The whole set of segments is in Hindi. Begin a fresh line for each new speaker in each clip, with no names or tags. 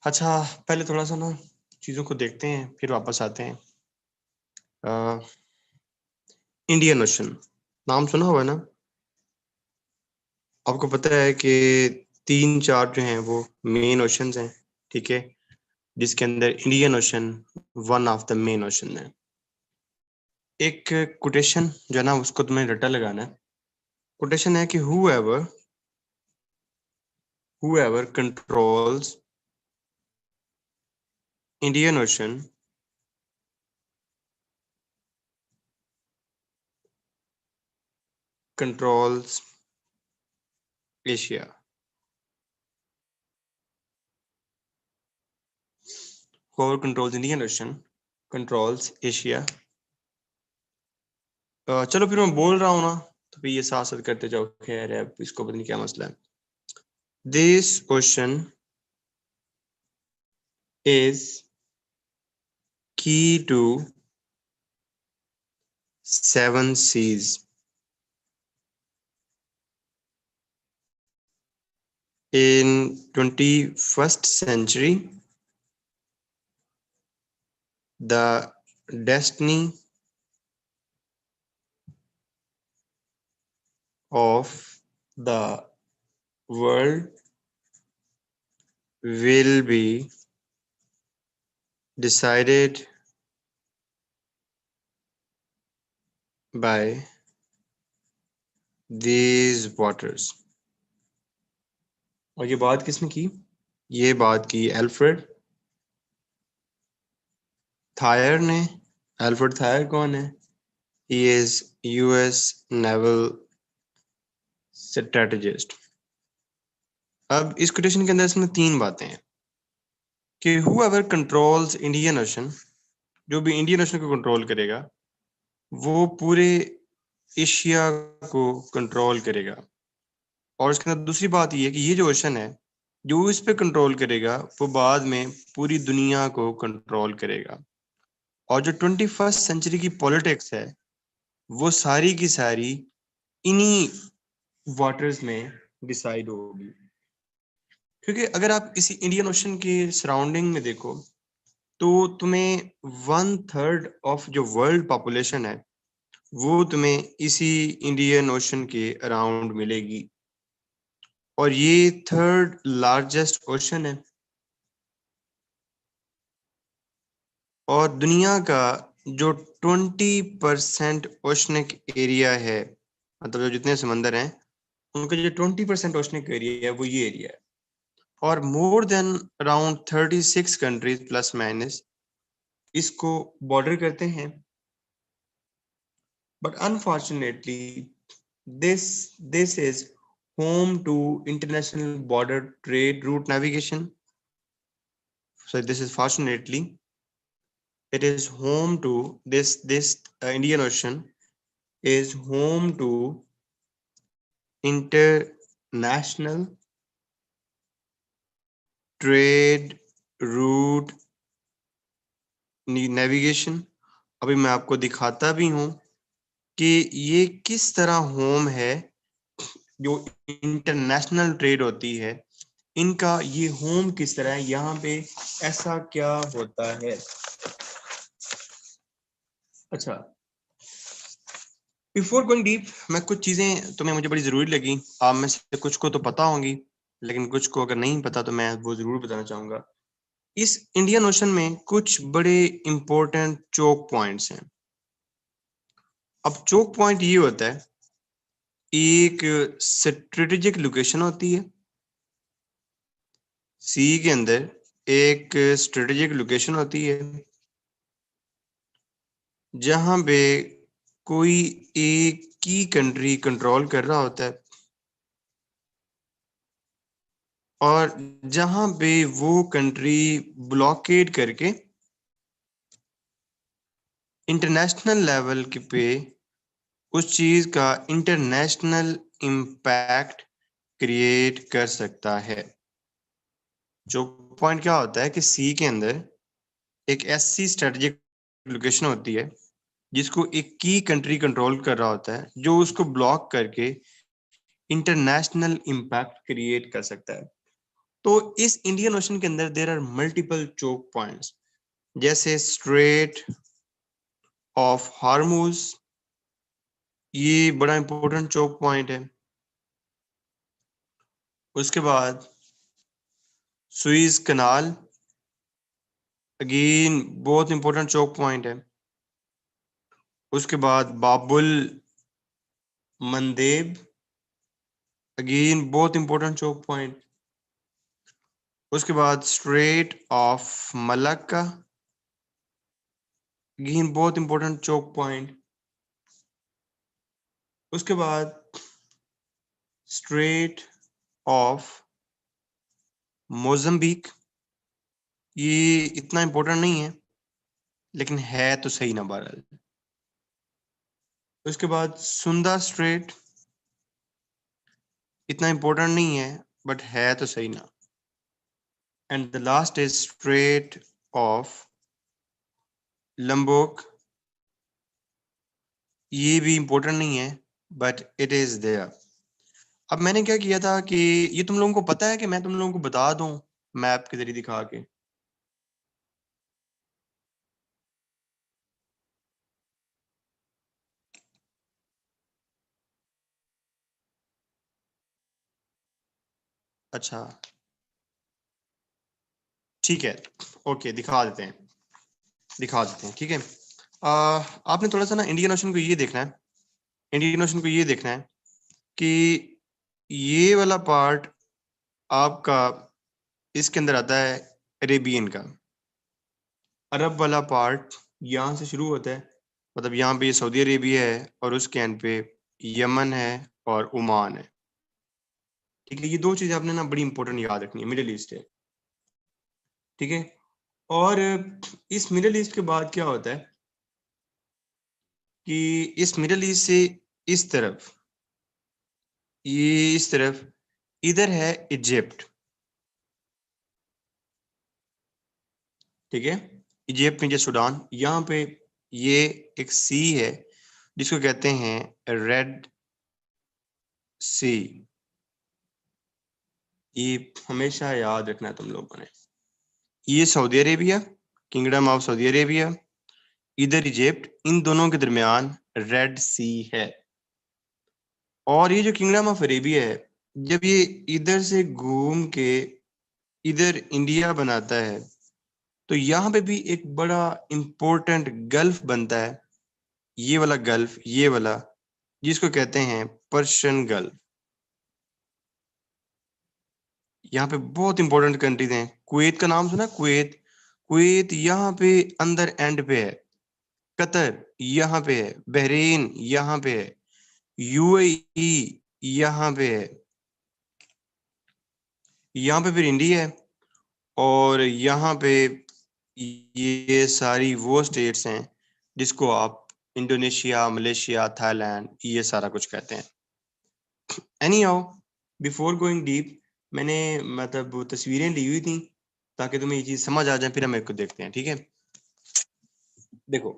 अच्छा, पहले थोड़ा सा ना चीजों को देखते हैं, फिर वापस आते हैं। इंडियन ओशन नाम सुना हुआ है ना? आपको पता है कि 3-4 जो हैं वो मेन ओशंस हैं, ठीक है, जिसके अंदर Indian ocean one of the main ocean है। एक कोटेशन जो है ना उसको तुम्हें रट्टा लगाना है। कोटेशन है कि whoever controls Indian Ocean controls Asia। whoever controls Indian Ocean controls Asia। चलो फिर मैं बोल रहा हूँ ना, तो फिर ये साथ साथ करते जाओ। खैर है, अब इसको पता नहीं क्या मसला है। दिस ओशन इज की to 7 seas। In 21st century, the destiny of the world will be decided by these waters। और ये बात किसने की? ये बात की अल्फ्रेड थायर ने। अल्फ्रेड थायर कौन है? He is US naval strategist। अब इस कोटेशन के अंदर इसमें 3 बातें हैं कि whoever controls Indian Ocean, जो भी इंडियन ओशन को कंट्रोल करेगा वो पूरे एशिया को कंट्रोल करेगा। और इसके अंदर दूसरी बात ये है कि ये जो ओशन है, जो इस पे कंट्रोल करेगा वो बाद में पूरी दुनिया को कंट्रोल करेगा। और जो 21st सेंचुरी की पॉलिटिक्स है वो सारी की सारी इन्हीं वाटर्स में डिसाइड होगी। क्योंकि अगर आप इसी इंडियन ओशन के सराउंडिंग में देखो तो तुम्हें 1/3 ऑफ जो वर्ल्ड पॉपुलेशन है वो तुम्हें इसी इंडियन ओशन के अराउंड मिलेगी। और ये 3rd लार्जेस्ट ओशन है। और दुनिया का जो 20% ओशनिक एरिया है, मतलब जो जितने समंदर हैं उनका जो 20% ओशनिक एरिया है वो ये एरिया है। और more than around 36 countries plus minus इसको बॉर्डर करते हैं। But unfortunately this is home to international border trade route navigation. So this is fortunately it is home to this Indian Ocean is home to international trade route navigation। अभी मैं आपको दिखाता भी हूँ कि ये किस तरह होम है। जो इंटरनेशनल ट्रेड होती है इनका ये होम किस तरह है, यहाँ पे ऐसा क्या होता है। अच्छा, बिफोर गोइंग डीप मैं कुछ चीजें तुम्हें मुझे बड़ी जरूरी लगी। आप में से कुछ को तो पता होंगी, लेकिन कुछ को अगर नहीं पता तो मैं वो जरूर बताना चाहूंगा। इस इंडियन ओशन में कुछ बड़े इंपॉर्टेंट चोक पॉइंट्स हैं। अब चोक पॉइंट ये होता है, एक स्ट्रेटेजिक लोकेशन होती है सी के अंदर, एक स्ट्रेटेजिक लोकेशन होती है जहां पे कोई एक की कंट्री कंट्रोल कर रहा होता है और जहां पे वो कंट्री ब्लॉकेड करके इंटरनेशनल लेवल के पे उस चीज का इंटरनेशनल इम्पैक्ट क्रिएट कर सकता है। जो पॉइंट क्या होता है कि सी के अंदर एक ऐसी स्ट्रेटेजिक लोकेशन होती है जिसको एक की कंट्री कंट्रोल कर रहा होता है, जो उसको ब्लॉक करके इंटरनेशनल इम्पैक्ट क्रिएट कर सकता है। तो इस इंडियन ओशन के अंदर there are multiple choke points, जैसे स्ट्रेट ऑफ हार्मूज, ये बड़ा इंपॉर्टेंट चोक पॉइंट है। उसके बाद सुइज कनाल, अगेन बहुत इंपॉर्टेंट चोक पॉइंट है। उसके बाद बाबुल मंदेब, अगेन बहुत इंपॉर्टेंट चोक पॉइंट। उसके बाद स्ट्रेट ऑफ मलक्का, अगेन बहुत इंपॉर्टेंट चोक पॉइंट। उसके बाद स्ट्रेट ऑफ मोजम्बिक, ये इतना इंपॉर्टेंट नहीं है लेकिन है तो सही ना बहरहाल। उसके बाद सुंदा स्ट्रेट, इतना इंपॉर्टेंट नहीं है बट है तो सही ना। And the last is strait of Lombok, ये भी इंपॉर्टेंट नहीं है बट इट इज देयर। अब मैंने क्या किया था कि ये तुम लोगों को पता है कि मैं तुम लोगों को बता दूं मैप के जरिए दिखा के। अच्छा ठीक है, ओके दिखा देते हैं ठीक है। आपने थोड़ा सा ना इंडियन ओशन को ये देखना है, इंडियन ओशन को ये देखना है कि ये वाला पार्ट आपका इसके अंदर आता है अरेबियन का, अरब वाला पार्ट यहाँ से शुरू होता है, मतलब यहाँ पे ये सऊदी अरेबिया है और उसके एंड पे यमन है और ओमान है। ठीक है, ये दो चीजें आपने ना बड़ी इंपॉर्टेंट याद रखनी है, मिडिल ईस्ट है ठीक है। और इस मिडिल ईस्ट के बाद क्या होता है कि इस मिडिल ईस्ट से इस तरफ, ये इस तरफ इधर है इजिप्ट, ठीक है, इजिप्ट नीचे सूडान, यहाँ पे ये एक सी है जिसको कहते हैं रेड सी, ये हमेशा याद रखना है तुम लोगों ने। ये Saudi Arabia, kingdom of Saudi Arabia, इधर इजिप्ट, इन दोनों के दरमियान रेड सी है। और ये जो किंगडम ऑफ अरेबिया है, जब ये इधर से घूम के इधर इंडिया बनाता है तो यहाँ पे भी एक बड़ा इंपॉर्टेंट गल्फ बनता है, ये वाला गल्फ, ये वाला, जिसको कहते हैं पर्शियन गल्फ। यहाँ पे बहुत इंपॉर्टेंट कंट्रीज हैं, कुवैत का नाम सुना, कुवैत, कुवैत यहाँ पे अंदर एंड पे है, कतर यहाँ पे है, बहरीन यहाँ पे है, यूएई यहाँ पे है, यहाँ पे फिर इंडिया है, और यहाँ पे ये सारी वो स्टेट्स हैं जिसको आप इंडोनेशिया, मलेशिया, थाईलैंड, ये सारा कुछ कहते हैं। Any how, before going deep, मैंने मतलब वो तस्वीरें ली हुई थी ताकि तुम्हें ये चीज समझ आ जाए, फिर हम एक को देखते हैं ठीक है। देखो,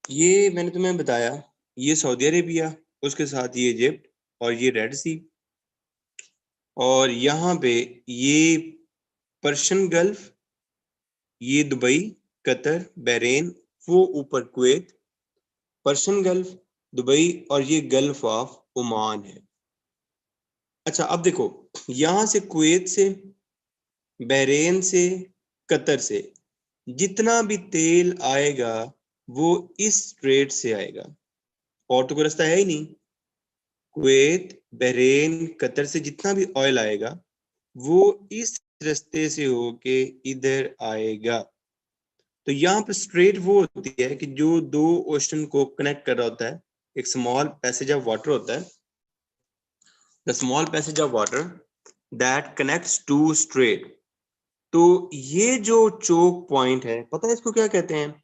ये मैंने तुम्हें बताया, ये सऊदी अरेबिया, उसके साथ ये इजिप्ट और ये रेड सी, और यहाँ पे ये पर्शियन गल्फ, ये दुबई, कतर, बहरीन, वो ऊपर कुवैत, पर्शियन गल्फ, दुबई, और ये गल्फ ऑफ ओमान है। अच्छा अब देखो, यहां से कुवैत से, बहरीन से, कतर से जितना भी तेल आएगा वो इस स्ट्रेट से आएगा, और तो कोई रास्ता है ही नहीं। कुवैत, बहरीन, कतर से जितना भी ऑयल आएगा वो इस रास्ते से होके इधर आएगा। तो यहाँ पे स्ट्रेट वो होती है कि जो दो ओशन को कनेक्ट कर रहा होता है, एक स्मॉल पैसेज ऑफ वाटर होता है, the small passage of water that connects to strait. तो ये जो चोक पॉइंट है, पता है इसको क्या कहते हैं?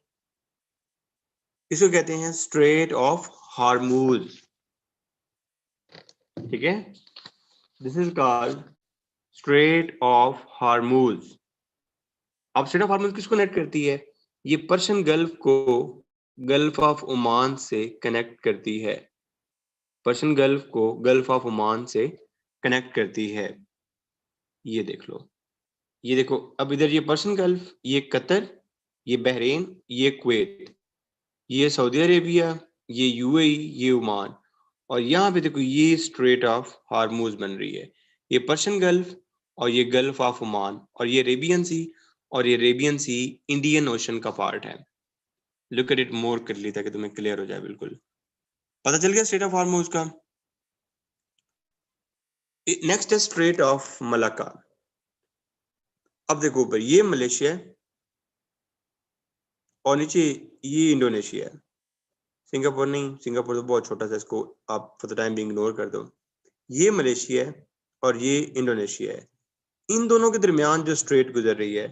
इसको कहते हैं स्ट्रेट ऑफ हार्मूज, ठीक है, this is called straight of Hormuz. अब स्ट्रेट ऑफ हार्मूज किसको कनेक्ट करती है? ये पर्शियन गल्फ को गल्फ ऑफ ओमान से कनेक्ट करती है, पर्शियन गल्फ को गल्फ ऑफ ओमान से कनेक्ट करती है। ये देख लो, ये देखो, अब इधर ये पर्शियन गल्फ, ये कतर, ये बहरीन, ये कुवैत, ये सऊदी अरेबिया, ये यूएई, ये ओमान, और यहाँ पे देखो ये स्ट्रेट ऑफ हार्मूज बन रही है, ये पर्शियन गल्फ और ये गल्फ ऑफ ओमान और ये अरेबियन सी, और ये अरेबियन सी इंडियन ओशन का पार्ट है। Look at it more clearly ताकि तुम्हें क्लियर हो जाए, बिल्कुल पता चल गया स्ट्रेट ऑफ हार्मूज का। नेक्स्ट है स्ट्रेट ऑफ मलाक्का। अब देखो ऊपर ये मलेशिया है और नीचे ये इंडोनेशिया है। सिंगापुर नहीं, सिंगापुर तो बहुत छोटा सा, इसको आप फॉर द टाइम भी इग्नोर कर दो। ये मलेशिया है और ये इंडोनेशिया है। इन दोनों के दरमियान जो स्ट्रेट गुजर रही है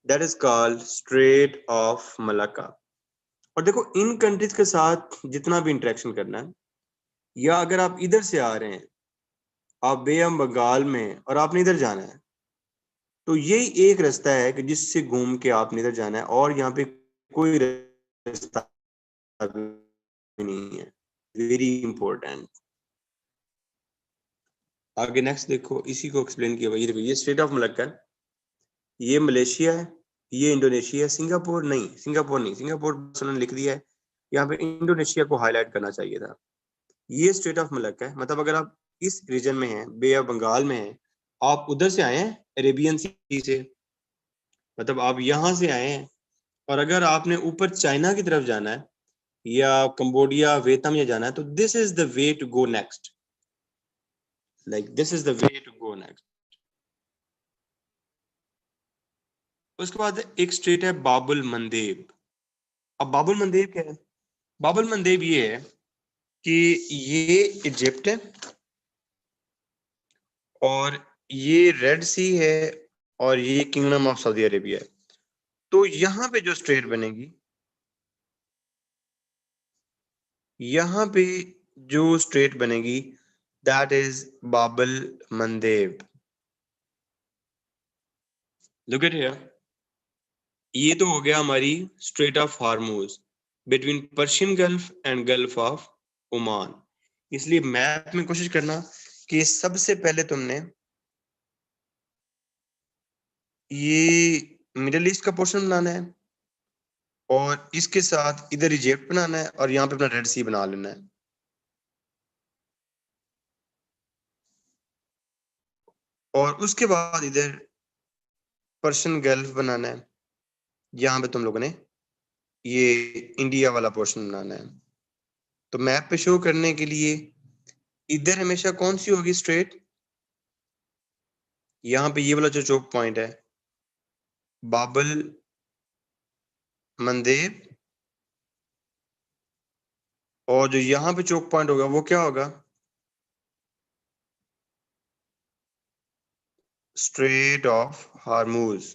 that is called straight of Malacca. और देखो इन कंट्रीज के साथ जितना भी इंटरेक्शन करना है, या अगर आप इधर से आ रहे हैं, आप बे ऑफ बंगाल में और आपने इधर जाना है, तो यही एक रास्ता है कि जिससे घूम के आपने इधर जाना है, और यहाँ पे कोई रास्ता नहीं है। Very important. आगे नेक्स्ट देखो, इसी को एक्सप्लेन किया भाई। देखो ये स्ट्रेट ऑफ मलक्का है, ये मलेशिया है, ये इंडोनेशिया, सिंगापुर नहीं, सिंगापुर लिख दिया है, यहाँ पे इंडोनेशिया को हाईलाइट करना चाहिए था। ये स्ट्रेट ऑफ मलक्का है, मतलब अगर आप इस रीजन में हैं, बे ऑफ बंगाल में हैं, आप उधर से आए हैं अरेबियन सी से, मतलब आप यहाँ से आए हैं, और अगर आपने ऊपर चाइना की तरफ जाना है या कंबोडिया वियतनाम या जाना है, तो this is the way to go next, like this is the way to go next. उसके बाद एक स्ट्रेट है बाबुल मंदेब। अब बाबुल मंदेब क्या है? बाबुल मंदेब ये है कि ये इजिप्ट है और ये रेड सी है और ये किंगडम ऑफ सऊदी अरेबिया है। तो यहाँ पे जो स्ट्रेट बनेगी, यहाँ पे जो स्ट्रेट बनेगी that is Bab el Mandeb. Look at here, ये तो हो गया हमारी strait of Hormuz between Persian Gulf and Gulf of Oman. इसलिए मैप में कोशिश करना कि सबसे पहले तुमने ये मिडिल ईस्ट का पोर्शन बनाना है और इसके साथ इधर इजिप्ट बनाना है और यहाँ पे अपना रेड सी बना लेना है। और उसके बाद इधर पर्शियन गल्फ बनाना है, यहाँ पे तुम लोगों ने ये इंडिया वाला पोर्शन बनाना है। तो मैप पे शो करने के लिए इधर हमेशा कौन सी होगी स्ट्रेट? यहाँ पे ये वाला जो चोक पॉइंट है बाबुल मंदेब, और जो यहाँ पे चोक पॉइंट होगा वो क्या होगा? Straight of Hormuz.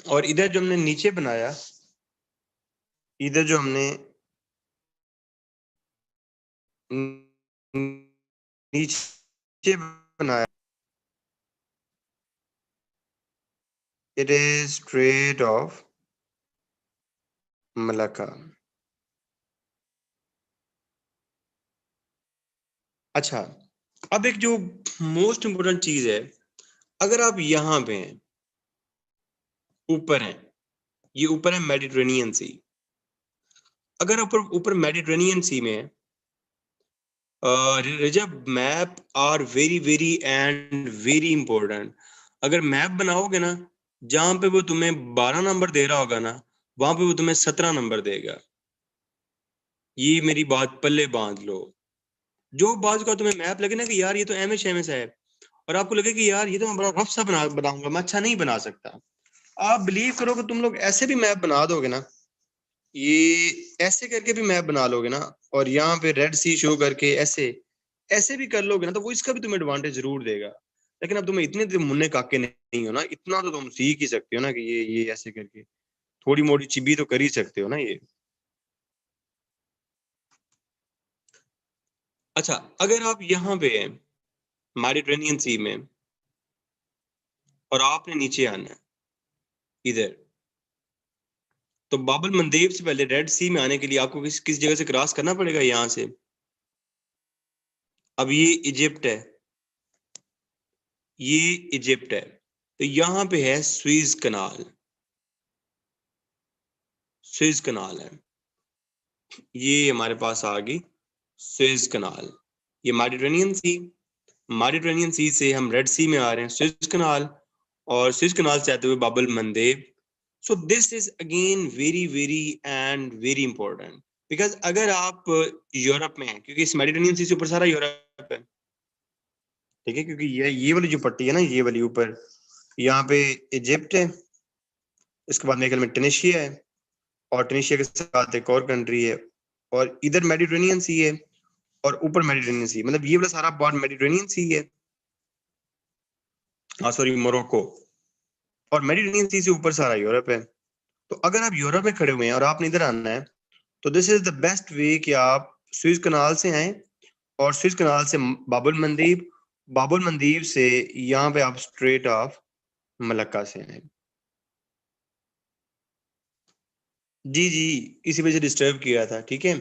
और इधर जो हमने नीचे बनाया, इधर जो हमने नीचे बनाया, it is strait of Malacca. अच्छा, अब एक जो मोस्ट इंपोर्टेंट चीज है, अगर आप यहाँ पे हैं, ऊपर हैं, ये ऊपर है मेडिटेरेनियन सी, अगर ऊपर ऊपर मेडिटेरेनियन सी में है, रजब map are very very and very important. अगर मैप बनाओगे ना, जहां पे वो तुम्हें 12 नंबर दे रहा होगा ना, वहां पे वो तुम्हें 17 नंबर देगा। ये मेरी बात पल्ले बांध लो। जो बात का तुम्हें मैप लगे ना कि यार ये तो एम एस है, और आपको लगे कि यार ये तो मैं बड़ा रफ सा बनाऊंगा, मैं अच्छा नहीं बना सकता, आप बिलीव करो कि तुम लोग ऐसे भी मैप बना दोगे ना, ये ऐसे करके भी मैप बना लोगे ना, और यहाँ पे रेड सी शो करके ऐसे ऐसे भी कर लोगे ना, तो वो इसका भी तुम्हें एडवांटेज जरूर देगा। लेकिन अब तुम्हें इतने मुन्ने काके नहीं हो ना, इतना तो तुम सीख ही सकते हो ना कि ये ऐसे करके थोड़ी मोटी चिब्बी तो कर ही सकते हो ना ये। अच्छा, अगर आप यहाँ पे हैं मेडिटेरेनियन सी में और आपने नीचे आना है इधर, तो बाबुल मंदेब से पहले रेड सी में आने के लिए आपको किस जगह से क्रॉस करना पड़ेगा? यहाँ से अब ये इजिप्ट है, ये इजिप्ट है, तो यहां पे है स्वीज कनाल, स्वीज कनाल है, ये हमारे पास आ गई स्वीज कनाल, ये मेडिटेरेनियन सी से हम रेड सी में आ रहे हैं, स्वीज कनाल, और स्वीज कनाल से आते हुए Bab el Mandeb. So this is again very very and very important, because अगर आप यूरोप में हैं, क्योंकि इस मेडिटेरेनियन सी से ऊपर सारा यूरोप है, ठीक है, क्योंकि ये वाली जो पट्टी है ना, ये वाली ऊपर, यहाँ पे इजिप्ट है, इसके बाद मेरे ख्याल में टूनिशिया है, और टूनिशिया के साथ एक और कंट्री है, और इधर मेडिटेरेनियन सी है, और ऊपर मेडिटेरेनियन सी, मतलब ये वाला सारा पार्ट मेडिटेरेनियन सी है, हाँ सॉरी मोरक्को, और मेडिटेरेनियन सी से ऊपर सारा यूरोप है। तो अगर आप यूरोप में खड़े हुए हैं और आपने इधर आना है, तो this is the best way कि आप स्विस कनाल से आए, और स्विस कनाल से बाबुल मंदीब, बाबुल मंदीब से यहाँ पे आप स्ट्रेट ऑफ मलक्का से आए। जी जी, इसी वजह से डिस्टर्ब किया था, ठीक है।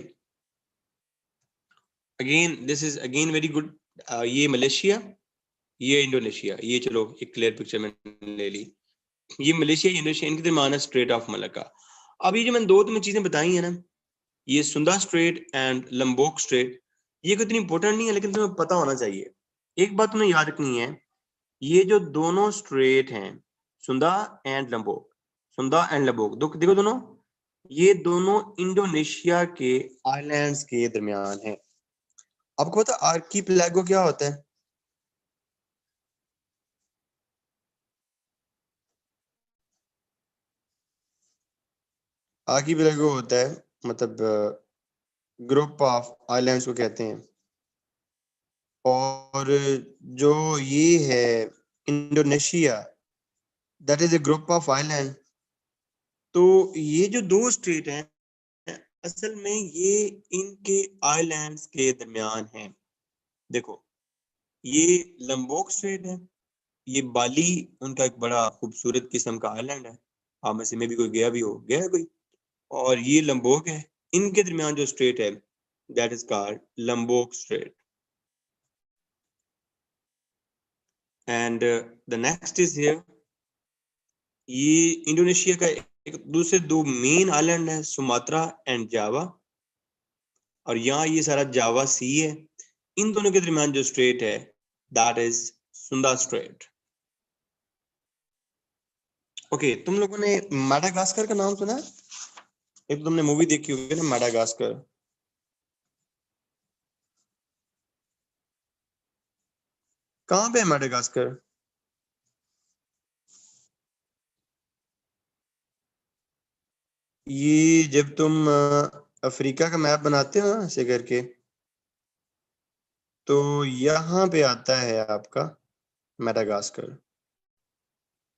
Again this is again very good. ये मलेशिया, ये इंडोनेशिया, ये चलो एक क्लियर पिक्चर मैंने ले ली, ये मलेशिया इंडोनेशिया, इनके दरमियान है स्ट्रेट ऑफ मलक्का। अब ये जो मैंने दो तुम्हें चीजें बताई है ना, ये सुंदा स्ट्रेट एंड लंबोक स्ट्रेट, ये कोई इतनी इंपॉर्टेंट नहीं है, लेकिन तुम्हें पता होना चाहिए। एक बात तुम्हें याद रखनी है, ये जो दोनों स्ट्रेट हैं, सुंदा एंड लंबोक, सुंदा एंड लंबोक, देखो दोनों, ये दोनों इंडोनेशिया के आइलैंड्स के दरमियान है। आपको पता आर्कीपेलागो क्या होता है? आर्कीपेलागो होता है, मतलब ग्रुप ऑफ आइलैंड्स को कहते हैं, और जो ये है Indonesia, that is a group of island. तो ये जो दो स्टेट हैं, असल में ये इनके आइलैंड्स के दरमियान हैं। देखो, ये लंबोक स्ट्रेट है, ये बाली उनका एक बड़ा खूबसूरत किस्म का आइलैंड है, आप में से में भी कोई गया भी हो, गया है कोई, और ये लंबोक है, इनके दरमियान जो स्ट्रेट है that is called Lombok strait. And the next is here, ये इंडोनेशिया का एक दूसरे दो मेन आइलैंड है, सुमात्रा एंड जावा, और यहाँ ये सारा जावा सी है, इन दोनों के दरमियान जो स्ट्रेट है that is Sunda straight. Okay, तुम लोगों ने मैडागास्कर का नाम सुना है? एक तो तुमने मूवी देखी होगी ना, मैडागास्कर। कहाँ पे है मैडागास्कर? ये जब तुम अफ्रीका का मैप बनाते हो ना ऐसे करके, तो यहाँ पे आता है आपका मैडागास्कर,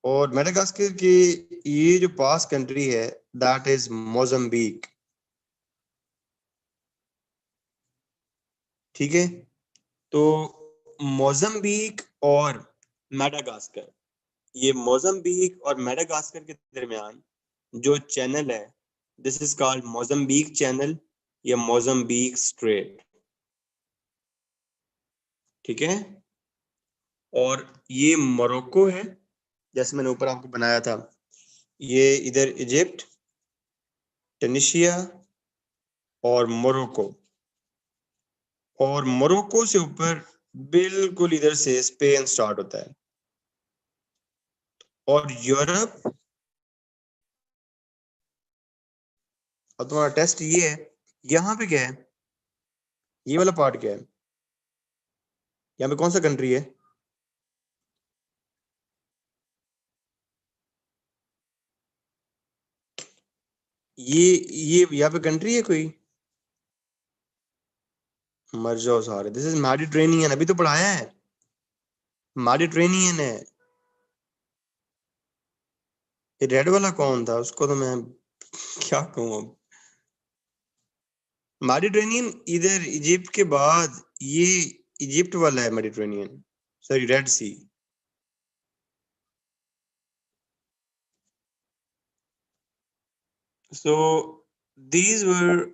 और मेडागास्कर की ये जो पास कंट्री है दैट इज मोजाम्बिक, ठीक है। तो मोजाम्बिक और मेडागास्कर, ये मोजाम्बिक और मेडागास्कर के दरमियान जो चैनल है, this is called Mozambique channel या मोजाम्बिक स्ट्रेट, ठीक है। और ये मोरक्को है, जैसे मैंने ऊपर आपको बनाया था, ये इधर इजिप्ट, ट्यूनीशिया और मोरक्को, और मोरक्को से ऊपर बिल्कुल इधर से स्पेन स्टार्ट होता है, और यूरोप। और तुम्हारा टेस्ट ये है, यहाँ पे क्या है, ये वाला पार्ट क्या है, यहाँ पे कौन सा कंट्री है? ये यहाँ पे कंट्री है कोई? मर जाओ सारे, दिस इज मेडिटेरेनियन, अभी तो पढ़ाया है, मेडिटेरेनियन है। ये रेड वाला कौन था, उसको तो मैं क्या कहूँ अब। मेडिटेरेनियन इधर इजिप्ट के बाद, ये इजिप्ट वाला है Mediterranean, sorry red sea. So these were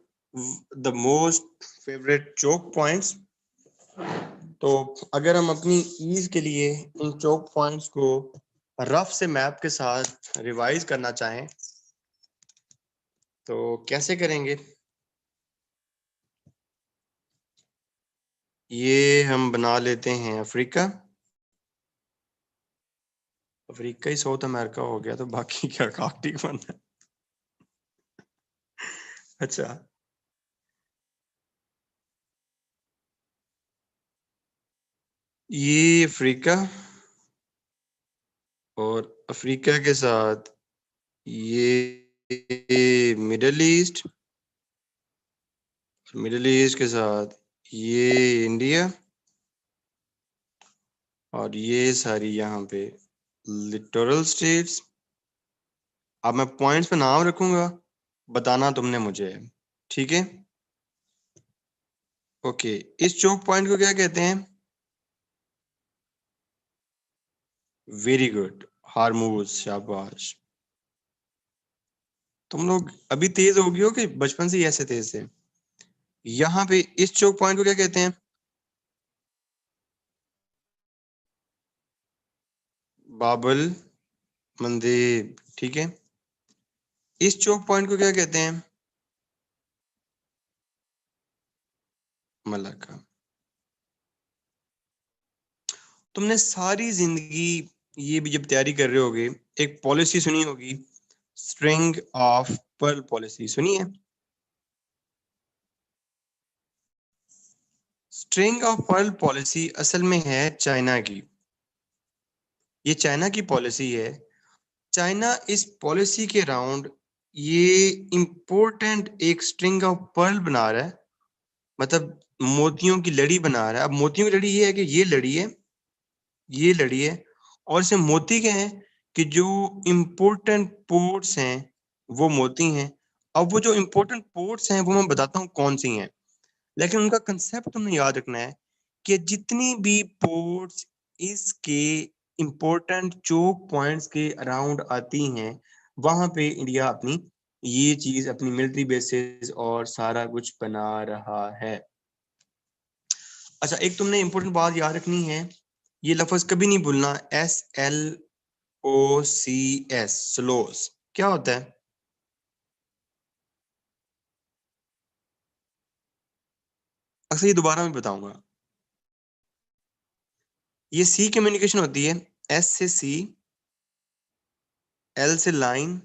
the most favorite choke points तो अगर हम अपनी ईज के लिए इन चोक पॉइंट्स को रफ से मैप के साथ रिवाइज करना चाहें तो कैसे करेंगे? ये हम बना लेते हैं अफ्रीका। अफ्रीका ही साउथ अमेरिका हो गया, तो बाकी क्या कार्टिक बनना है? अच्छा, ये अफ्रीका और अफ्रीका के साथ ये मिडल ईस्ट, मिडल ईस्ट के साथ ये इंडिया और ये सारी यहाँ पे लिटोरल स्टेट्स। अब मैं पॉइंट्स पे नाम रखूंगा, बताना तुमने मुझे है, ठीक है? ओके, इस चोक पॉइंट को क्या कहते हैं? वेरी गुड, हारमूज, शाबाश। तुम लोग अभी तेज हो गए हो कि बचपन से ही ऐसे तेज थे? यहाँ पे इस चोक पॉइंट को क्या कहते हैं? बाबल मंदेब, ठीक है। इस चोक पॉइंट को क्या कहते हैं? मलक्का। तुमने सारी जिंदगी ये भी जब तैयारी कर रहे होगे एक पॉलिसी सुनी होगी, स्ट्रिंग ऑफ पर्ल पॉलिसी, सुनी है? स्ट्रिंग ऑफ पर्ल पॉलिसी असल में है चाइना की। ये चाइना की पॉलिसी है। चाइना इस पॉलिसी के राउंड ये इंपॉर्टेंट एक स्ट्रिंग ऑफ पर्ल बना रहा है, मतलब मोतियों की लड़ी बना रहा है। अब मोतियों की लड़ी ये है कि ये लड़ी है, ये लड़ी है, और इसमें मोती क्या है कि जो इंपॉर्टेंट पोर्ट्स हैं वो मोती हैं। अब वो जो इंपॉर्टेंट पोर्ट्स हैं वो मैं बताता हूँ कौन सी हैं, लेकिन उनका कंसेप्ट तुमने याद रखना है कि जितनी भी पोर्ट्स इसके इंपॉर्टेंट चोक पॉइंट्स के अराउंड आती हैं वहां पे इंडिया अपनी ये चीज अपनी मिलिट्री बेसिस और सारा कुछ बना रहा है। अच्छा, एक तुमने इंपॉर्टेंट बात याद रखनी है, ये लफ्ज कभी नहीं भूलना, SLOCS, स्लोस क्या होता है? अक्सर ये दोबारा मैं बताऊंगा। ये सी कम्युनिकेशन होती है, S से सी, L से line,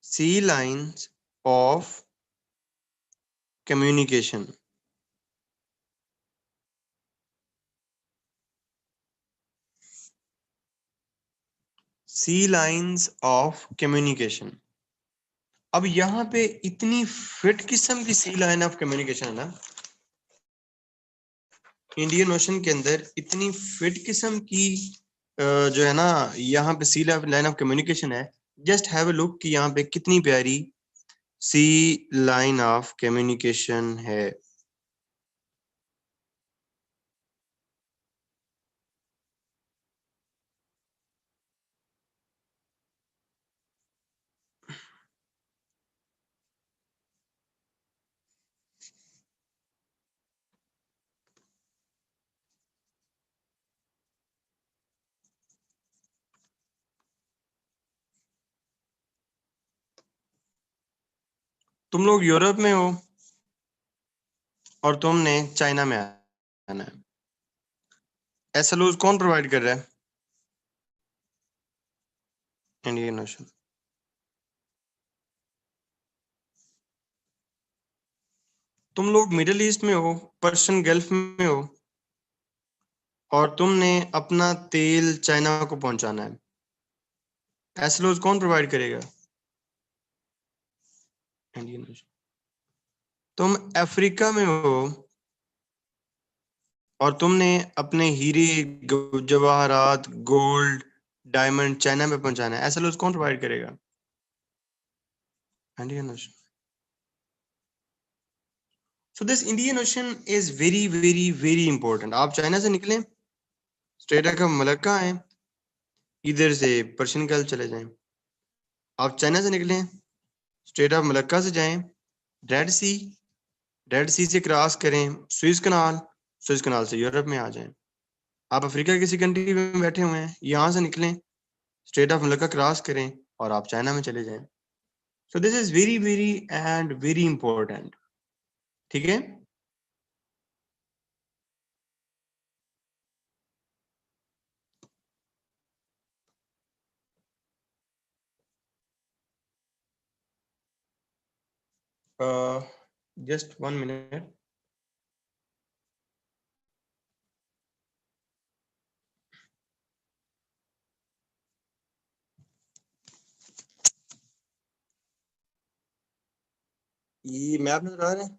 sea lines of communication. Sea lines of communication. अब यहाँ पे इतनी फिट किस्म की सी लाइन ऑफ कम्युनिकेशन है ना, इंडियन ओशन के अंदर इतनी फिट किस्म की जो है ना यहाँ पे सी लाइन ऑफ कम्युनिकेशन है। जस्ट हैव अ लुक कि यहाँ पे कितनी प्यारी सी लाइन ऑफ कम्युनिकेशन है। तुम लोग यूरोप में हो और तुमने चाइना में आना है, एसएलओ कौन प्रोवाइड कर रहा है? Indian ocean. तुम लोग मिडिल ईस्ट में हो, पर्शियन गल्फ में हो, और तुमने अपना तेल चाइना को पहुंचाना है, एसएलओ कौन प्रोवाइड करेगा? Indian ocean. तुम अफ्रीका में हो और तुमने अपने हीरे जवाहरात गोल्ड डायमंड चाइना में पहुंचाना है, एसएलओ कौन प्रोवाइड करेगा? Indian ocean. So this Indian ocean is very very very important. आप चाइना से निकलें, स्ट्रेट ऑफ मलक्का आए, इधर से पर्शियन गल्फ चले जाएं। आप चाइना से निकलें, स्ट्रेट ऑफ मलक्का से जाएं, रेड सी, रेड सी से क्रॉस करें, स्विस कनाल, सुएज कनाल से यूरोप में आ जाएं। आप अफ्रीका किसी कंट्री में बैठे हुए हैं, यहाँ से निकलें, स्ट्रेट ऑफ मलक्का क्रॉस करें और आप चाइना में चले जाएं। सो this is very very and very important. ठीक है, जस्ट 1 मिनट। ये मैप नजर आ रहा है?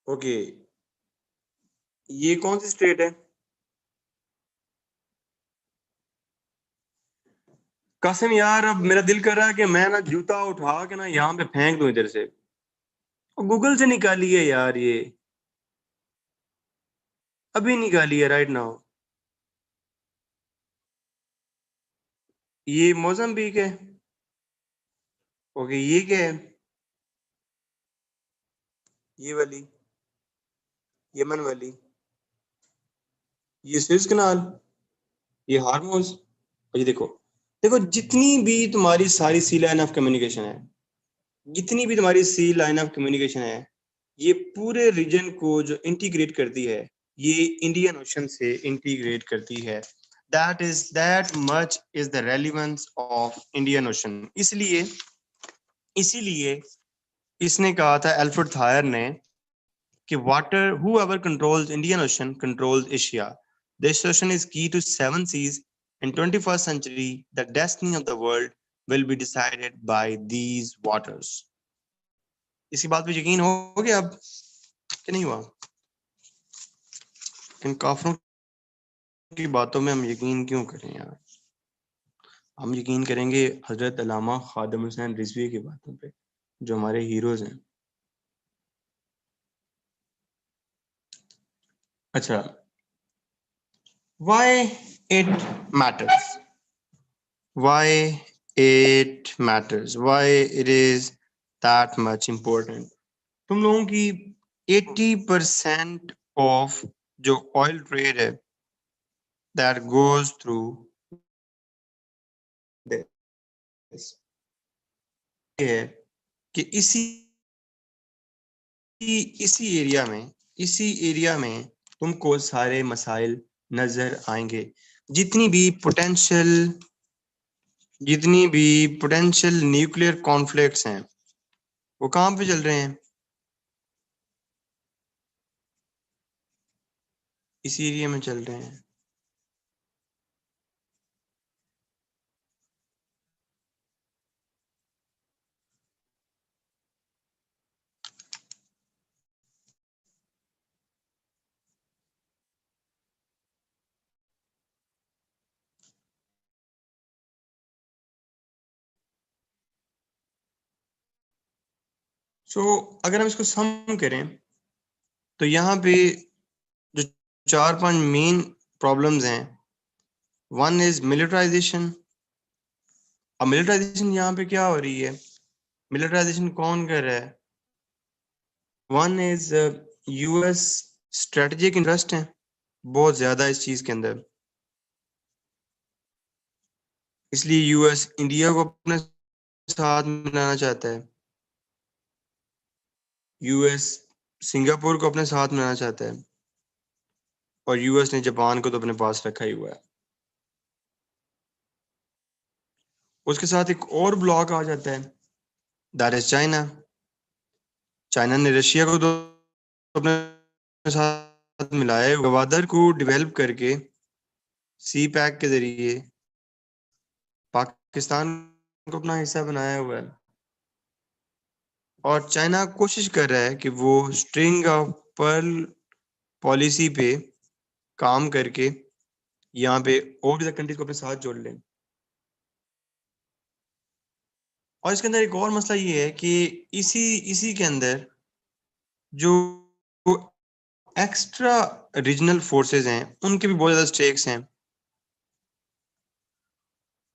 ओके, ये कौन सी स्टेट है? कसम यार, अब मेरा दिल कर रहा है कि मैं ना जूता उठा के ना यहाँ पे फेंक दूं इधर से। गूगल से निकाली है यार, ये अभी निकाली है, राइट नाउ। ये मोजाम्बिक है। ओके, ये क्या है? ये वाली यमन वाली, ये स्विस कनाल, ये हार्मोज। और ये देखो, देखो जितनी भी तुम्हारी सारी सी लाइन ऑफ कम्युनिकेशन है, जितनी भी तुम्हारी सी लाइन ऑफ कम्युनिकेशन है, ये पूरे रीजन को जो इंटीग्रेट करती है, ये इंडियन ओशन से इंटीग्रेट करती है। That much is the relevance of Indian ocean. इसलिए इसीलिए इसने कहा था एल्फ्रेड थायर ने कि water whoever controls Indian Ocean controls Asia. This ocean is key to seven seas. In 21st century, the destiny of the world will be decided by these waters. इसी बात पे यकीन हो गया अब कि नहीं हुआ? इन काफरों की बातों में हम यकीन क्यों करें यार? हम यकीन करेंगे हजरत अल्लामा खादिम हुसैन रिजवी की बातों पे, जो हमारे हीरोज हैं। अच्छा, why it matters? Why it matters? Why it is that much important? तुम लोगों की 80% of जो ऑयल ट्रेड है that goes through this ये है कि इसी एरिया में तुमको सारे मसाइल नजर आएंगे। जितनी भी पोटेंशियल न्यूक्लियर कॉन्फ्लिक्ट्स हैं, वो कहाँ पे चल रहे हैं? इसी एरिया में चल रहे हैं। अगर हम इसको सम करें तो यहाँ पे जो 4-5 मेन प्रॉब्लम्स हैं, वन इज मिलिटराइजेशन। अब मिलिटराइजेशन यहाँ पे क्या हो रही है? मिलिटराइजेशन कौन कर रहा है? One is US strategic interest है बहुत ज्यादा इस चीज के अंदर, इसलिए यूएस इंडिया को अपने साथ मिलाना चाहता है। यूएस सिंगापुर को अपने साथ मिलाना चाहता है, और यूएस ने जापान को तो अपने पास रखा ही हुआ है। उसके साथ एक और ब्लॉक आ जाता है, दैट इज चाइना। चाइना ने रशिया को तो अपने साथ मिलाया है, गवादर को डेवलप करके सी पैक के जरिए पाकिस्तान को अपना हिस्सा बनाया हुआ है। और चाइना कोशिश कर रहा है कि वो स्ट्रिंग ऑफ पर्ल पॉलिसी पे काम करके यहाँ पे और भी कंट्रीज को अपने साथ जोड़ लें। और इसके अंदर एक और मसला ये है कि इसी इसी के अंदर जो एक्स्ट्रा रीजनल फोर्सेस हैं, उनके भी बहुत ज़्यादा स्टेक्स हैं।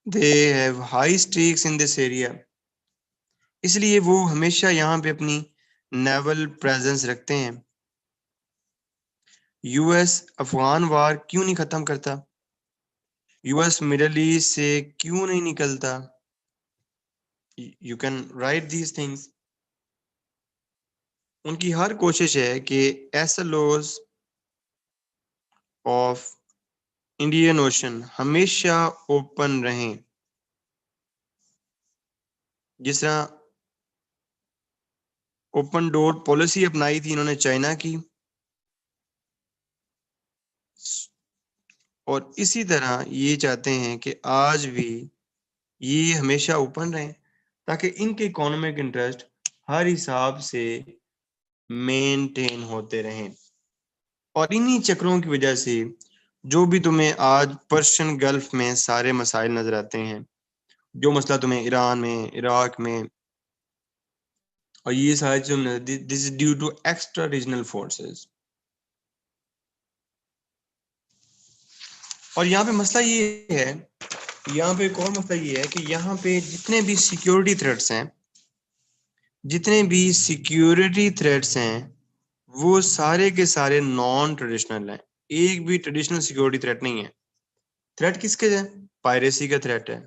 They have high stakes in this area. इसलिए वो हमेशा यहाँ पे अपनी नेवल प्रेजेंस रखते हैं। यूएस अफगान वार क्यों नहीं खत्म करता? यूएस मिडिल ईस्ट से क्यों नहीं निकलता? You can write these things. उनकी हर कोशिश है कि एसएलओज ऑफ इंडियन ओशन हमेशा ओपन रहें। जिस तरह ओपन डोर पॉलिसी अपनाई थी इन्होंने चाइना की, और इसी तरह ये चाहते हैं कि आज भी ये हमेशा ओपन रहें ताकि इनके इकोनॉमिक इंटरेस्ट हर हिसाब से मेंटेन होते रहें। और इन्हीं चक्रों की वजह से जो भी तुम्हें आज पर्शियन गल्फ में सारे मसाइल नजर आते हैं, जो मसला तुम्हें ईरान में, इराक में, और ये सारी चीजें, this is due to extra regional forces. और यहाँ पे मसला ये है, यहाँ पे एक और मसला ये है कि यहाँ पे जितने भी सिक्योरिटी थ्रेट्स हैं, जितने भी सिक्योरिटी थ्रेट्स हैं, वो सारे के सारे नॉन ट्रेडिशनल हैं। एक भी ट्रेडिशनल सिक्योरिटी थ्रेट नहीं है। थ्रेट किसके है? पायरेसी का थ्रेट है।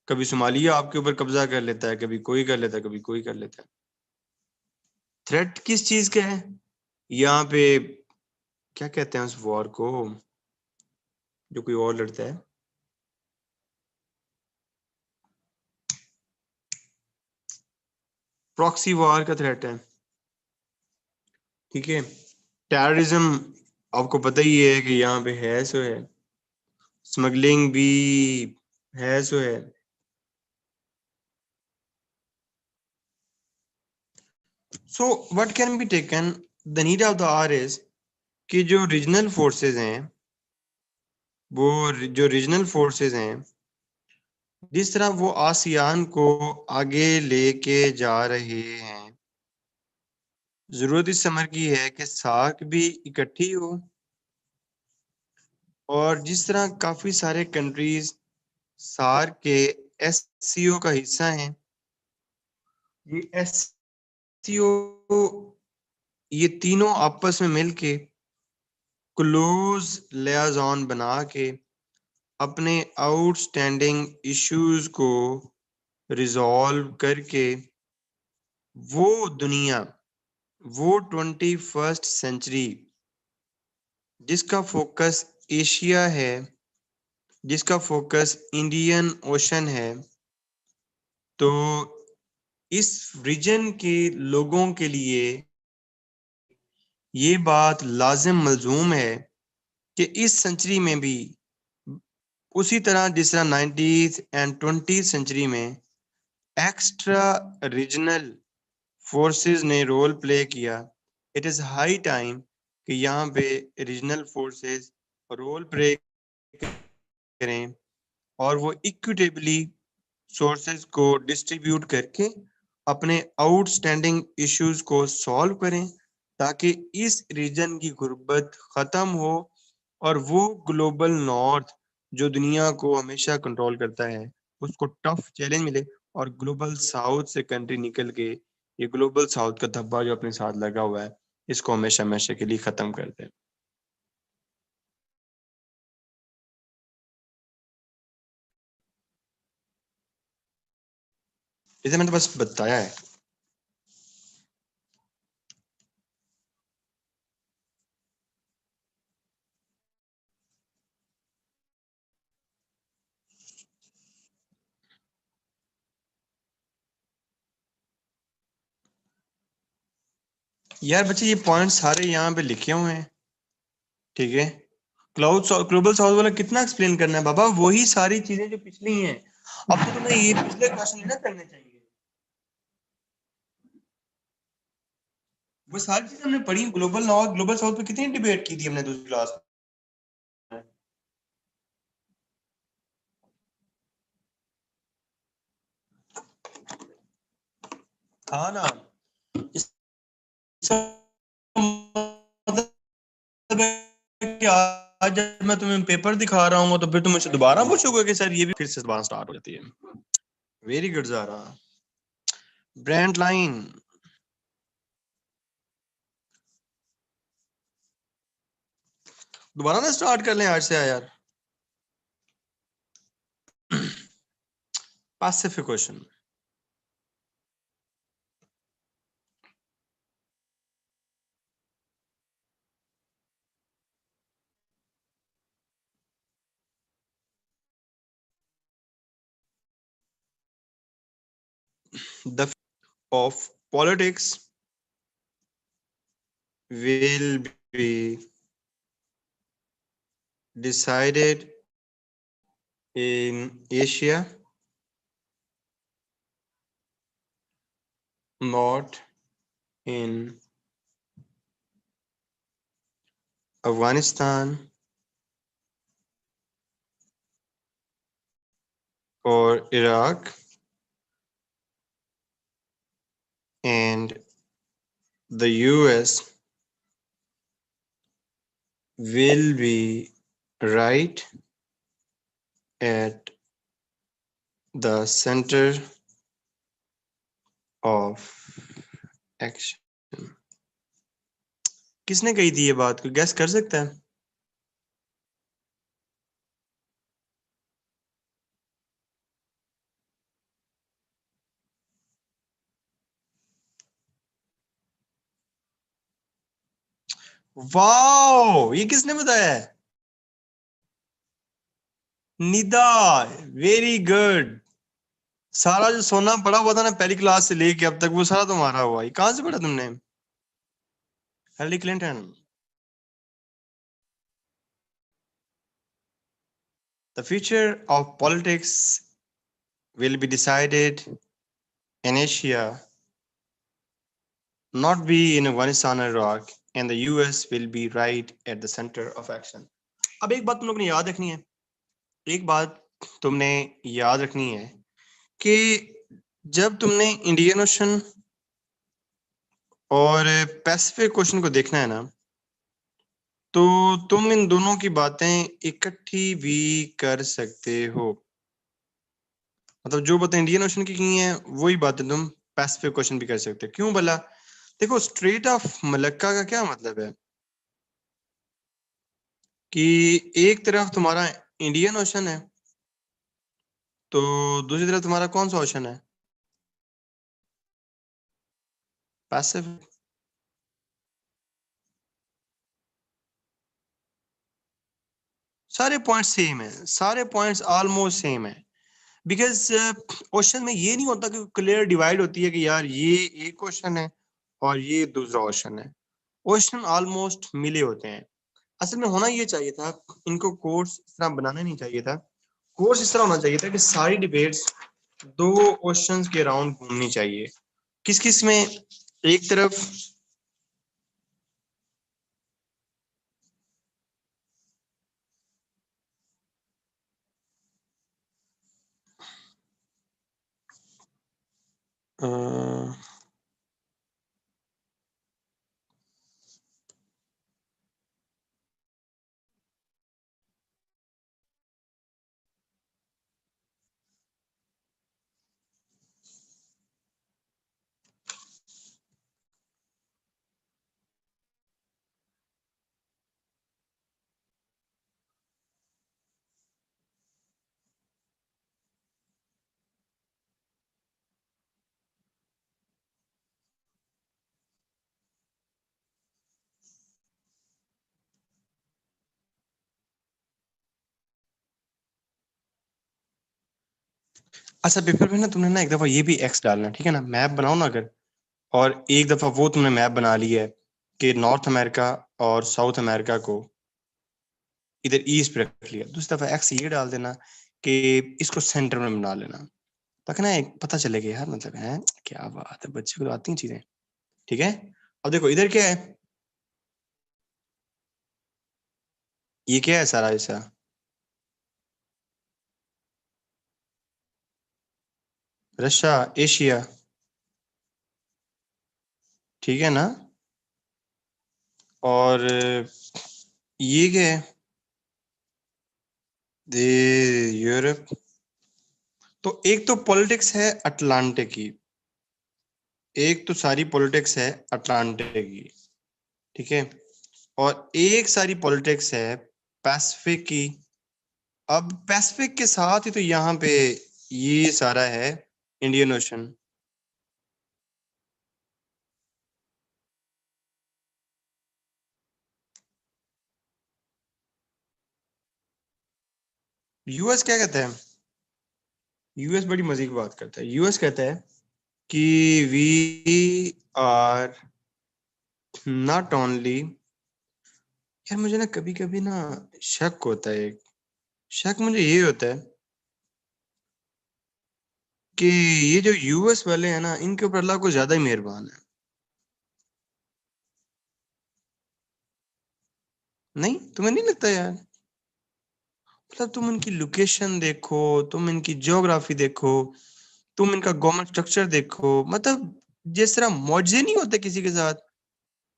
कभी सोमालिया आपके ऊपर कब्जा कर लेता है, कभी कोई कर लेता है, कभी कोई कर लेता है। थ्रेट किस चीज का है? यहाँ पे क्या कहते हैं उस वॉर को जो कोई और लड़ता है? प्रॉक्सी वॉर का थ्रेट है। ठीक है। टेररिज्म आपको पता ही है कि यहाँ पे है सो है, स्मगलिंग भी है सो है। So what can be taken, the need of the hour is कि जो रीजनल फोर्सेस हैं, वो जो रीजनल फोर्सेस हैं, जिस तरह वो आसियान को आगे लेके जा रहे हैं, जरूरत इस समर की है कि सार्क भी इकट्ठी हो। और जिस तरह काफी सारे कंट्रीज सार्क के एससीओ का हिस्सा हैं, ये एससीओ ये तीनों आपस में मिलके क्लोज लियाजॉन बना के अपने आउटस्टैंडिंग इश्यूज को रिजॉल्व करके वो दुनिया, वो 21st सेंचुरी जिसका फोकस एशिया है, जिसका फोकस इंडियन ओशन है, तो इस रीजन के लोगों के लिए ये बात लाजिम मलजूम है कि इस सेंचुरी में भी उसी तरह जिस तरह 19th एंड 20th सेंचुरी में एक्स्ट्रा रीजनल फोर्सेस ने रोल प्ले किया, इट इज हाई टाइम कि यहाँ पे रीजनल फोर्सेस रोल प्ले करें और वो इक्विटेबली सोर्सेज को डिस्ट्रीब्यूट करके अपने आउटस्टैंडिंग इश्यूज को सॉल्व करें ताकि इस रीजन की गुर्बत खत्म हो और वो ग्लोबल नॉर्थ जो दुनिया को हमेशा कंट्रोल करता है उसको टफ चैलेंज मिले, और ग्लोबल साउथ से कंट्री निकल के ये ग्लोबल साउथ का धब्बा जो अपने साथ लगा हुआ है इसको हमेशा हमेशा के लिए खत्म कर दे। इसे मैंने तो बस बताया है। यार बच्चे ये पॉइंट सारे यहाँ पे लिखे हुए हैं, ठीक है। ग्लोबल साउथ वाला कितना एक्सप्लेन करना है बाबा, वही सारी चीजें जो पिछली हैं। अब तो तुम्हें ये पिछले क्वेश्चन ना करने चाहिए, वो सारी चीजें हमने पढ़ी। ग्लोबल नॉर्थ ग्लोबल साउथ पे कितनी डिबेट की थी हमने दूसरी क्लास में। हाँ ना, इसका मतलब है कि आज जब मैं तुम्हें पेपर दिखा रहा हूँ तो फिर तुम मुझसे दोबारा पूछोगे कि सर ये भी फिर से दोबारा स्टार्ट हो जाती है। Very good Zara. Brand line. दोबारा ना स्टार्ट कर लें आज से यार। Pacific question. The of politics will be decided in Asia, not in Afghanistan or Iraq, and the US will be right at the center of action. किसने कही थी ये बात, कोई गैस कर सकता है? वाओ, ये किसने बताया है? Nida, very good. सारा जो सोना पड़ा हुआ था ना पहली क्लास से लेके अब तक, वो सारा तुम्हारा हुआ। ये कहां से पढ़ा तुमने? Hillary Clinton. The future of politics will be decided in Asia, not be in Afghanistan or Iraq, and the US will be right at the center of action. अब एक बात तुम लोग ने याद रखनी है, एक बात तुमने याद रखनी है कि जब तुमने इंडियन ओशन और पैसिफिक ओशन को देखना है ना, तो तुम इन दोनों की बातें इकट्ठी भी कर सकते हो। मतलब जो बातें इंडियन ओशन की हैं वही बातें तुम पैसिफिक ओशन भी कर सकते हो। क्यों भला? देखो, स्ट्रेट ऑफ मलक्का का क्या मतलब है कि एक तरफ तुम्हारा इंडियन ओशन है, तो दूसरी तरफ तुम्हारा कौन सा ओशन है? पैसिफिक। सारे पॉइंट्स सेम है, सारे पॉइंट्स ऑलमोस्ट सेम है। बिकॉज ओशन में ये नहीं होता कि क्लियर डिवाइड होती है कि यार ये एक ओशन है और ये दूसरा ओशन है। ओशन ऑलमोस्ट मिले होते हैं। असल में होना ये चाहिए था, इनको कोर्स इस तरह बनाना नहीं चाहिए था। कोर्स इस तरह होना चाहिए था कि सारी डिबेट्स दो ओशंस के अराउंड घूमनी चाहिए। किस किस में? एक तरफ अ, अच्छा, पेपर में ना तुमने ना एक दफा ये भी एक्स डालना, ठीक है ना? मैप बनाओ ना अगर, और एक दफा वो तुमने मैप बना ली है कि नॉर्थ अमेरिका और साउथ अमेरिका को इधर ईस्ट पे रख लिया, दूसरी दफा एक्स ये डाल देना कि इसको सेंटर में बना लेना, ताकि ना एक पता चलेगा यार, मतलब है क्या बात है, बच्चे को तो आती हैं चीजें। ठीक है? अब देखो इधर क्या है, ये क्या है सारा ऐसा? रशिया, एशिया, ठीक है ना? और ये क्या है? दे यूरोप। तो एक तो पॉलिटिक्स है अटलांटिक की, एक तो सारी पॉलिटिक्स है अटलांटिक की, ठीक है, और एक सारी पॉलिटिक्स है पैसिफिक की। अब पैसिफिक के साथ ही तो यहाँ पे ये सारा है इंडियन ओशन। यूएस क्या कहता है? यूएस बड़ी मजे की बात करता है। यूएस कहता है कि वी आर नॉट ओनली, यार मुझे ना कभी कभी ना शक होता है, शक मुझे ये होता है कि ये जो यूएस वाले हैं ना, इनके ऊपर अल्लाह को ज्यादा ही मेहरबान है। नहीं, तुम्हें नहीं लगता यार? मतलब तुम इनकी लोकेशन देखो, तुम इनकी ज्योग्राफी देखो, तुम इनका गवर्नमेंट स्ट्रक्चर देखो, मतलब जिस तरह मौजे नहीं होते किसी के साथ,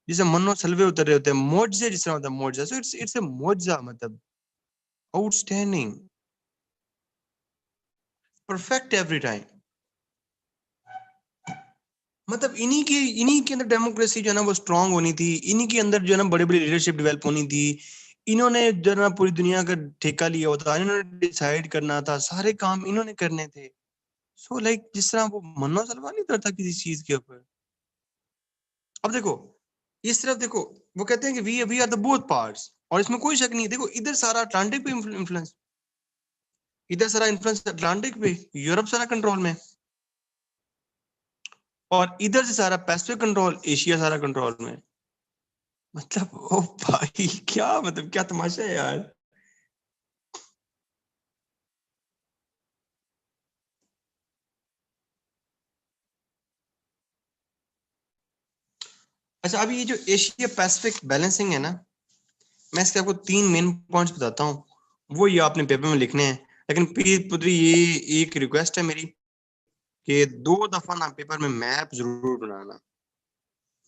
जैसे मन्नो सलवे उतर रहे होते हैं, मौजे जिस तरह होता है मौजा, सो इट्स इट्स ए मौजा, मतलब आउटस्टैंडिंग, परफेक्ट एवरी टाइम। मतलब इन्हीं के अंदर डेमोक्रेसी जो है ना वो स्ट्रांग होनी थी, इन्हीं के अंदर जो है ना बड़ी बड़ी लीडरशिप डेवलप होनी थी। इन्होंने जो है ना पूरी दुनिया का ठेका लिया होता, इन्होंने डिसाइड करना था, सारे काम इन्होंने करने थे। सो लाइक जिस तरह वो मन्नो सलवा नहीं करता किसी चीज के ऊपर। अब देखो, इस तरफ देखो, वो कहते हैं कि we are the both parts, और इसमें कोई शक नहीं है। देखो इधर सारा अटलांटिक पे इन्फ्लुएंस, इधर सारा इन्फ्लुएंस अटलांटिक पे, यूरोप सारा कंट्रोल में, और इधर से सारा पैसिफिक कंट्रोल, एशिया सारा कंट्रोल में। मतलब ओ भाई, क्या मतलब क्या तमाशा है यार। अच्छा, अभी ये जो एशिया पैसिफिक बैलेंसिंग है ना, मैं इसके आपको तीन मेन पॉइंट्स बताता हूँ, वो ये आपने पेपर में लिखने हैं। लेकिन पीर पुत्री, ये एक रिक्वेस्ट है मेरी कि दो दफा ना पेपर में मैप जरूर बनाना।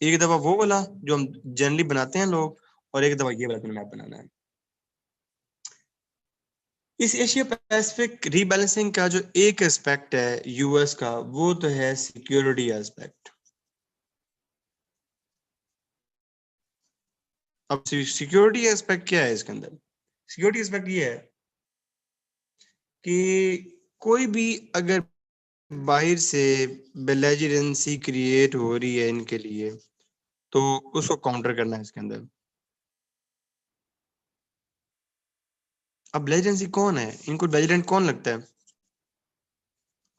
एक दफा वो वाला जो हम जनरली बनाते हैं लोग, और एक दफा ये वाला मैप बनाना है। इस एशिया पैसिफिक रीबैलेंसिंग का जो एक एस्पेक्ट है यूएस का, वो तो है सिक्योरिटी एस्पेक्ट। अब सिक्योरिटी एस्पेक्ट क्या है इसके अंदर? सिक्योरिटी एस्पेक्ट ये है कि कोई भी अगर बाहर से बेलेजिरेंसी क्रिएट हो रही है इनके लिए, तो उसको काउंटर करना है इसके अंदर। अब बेलेजिरेंसी कौन है, इनको बेलेजिरेंट कौन लगता है?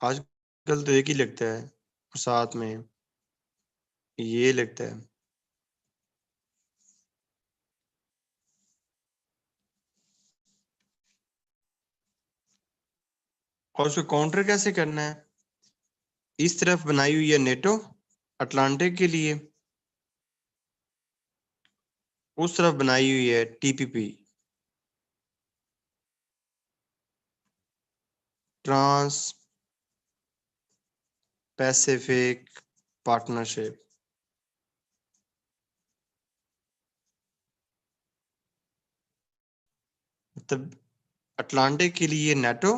आजकल तो एक ही लगता है, और साथ में ये लगता है। और उसको काउंटर कैसे करना है? इस तरफ बनाई हुई है नेटो अटलांटिक के लिए, उस तरफ बनाई हुई है टीपीपी, ट्रांस पैसिफिक पार्टनरशिप। मतलब अटलांटिक के लिए नेटो,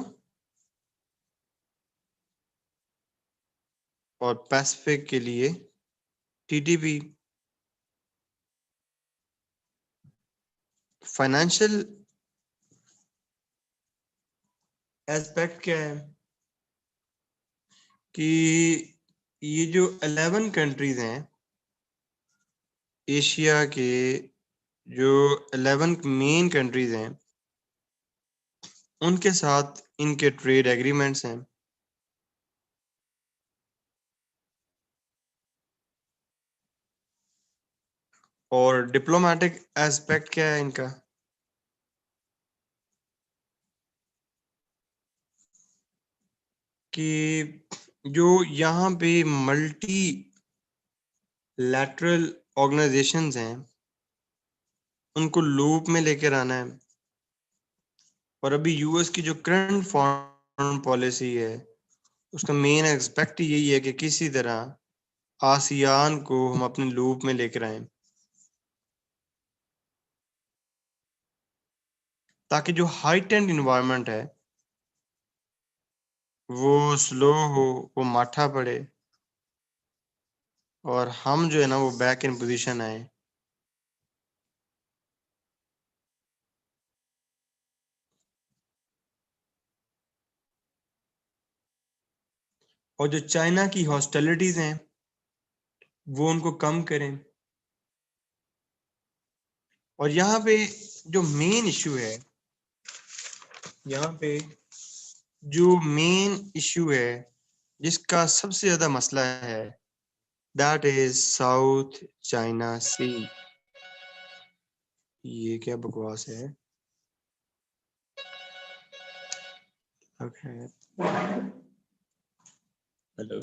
और पैसिफिक के लिए टीटीपी। फाइनेंशियल एस्पेक्ट क्या है कि ये जो 11 कंट्रीज हैं एशिया के, जो 11 मेन कंट्रीज हैं, उनके साथ इनके ट्रेड एग्रीमेंट्स हैं। और डिप्लोमेटिक एस्पेक्ट क्या है इनका कि जो यहाँ पे मल्टी लैटरल ऑर्गेनाइजेशंस हैं, उनको लूप में लेकर आना है। और अभी यूएस की जो करंट फॉरेन पॉलिसी है, उसका मेन एस्पेक्ट यही है कि किसी तरह आसियान को हम अपने लूप में लेकर आए, ताकि जो हाइटेंड इन्वायरमेंट है वो स्लो हो, वो माठा पड़े। और हम जो है ना वो बैक इन पोजीशन आए। और जो चाइना की हॉस्टिलिटीज हैं वो उनको कम करें। और यहाँ पे जो मेन इशू है, यहाँ पे जो मेन इशू है जिसका सबसे ज्यादा मसला है, दैट इज साउथ चाइना सी। ये क्या बकवास है? Okay, hello.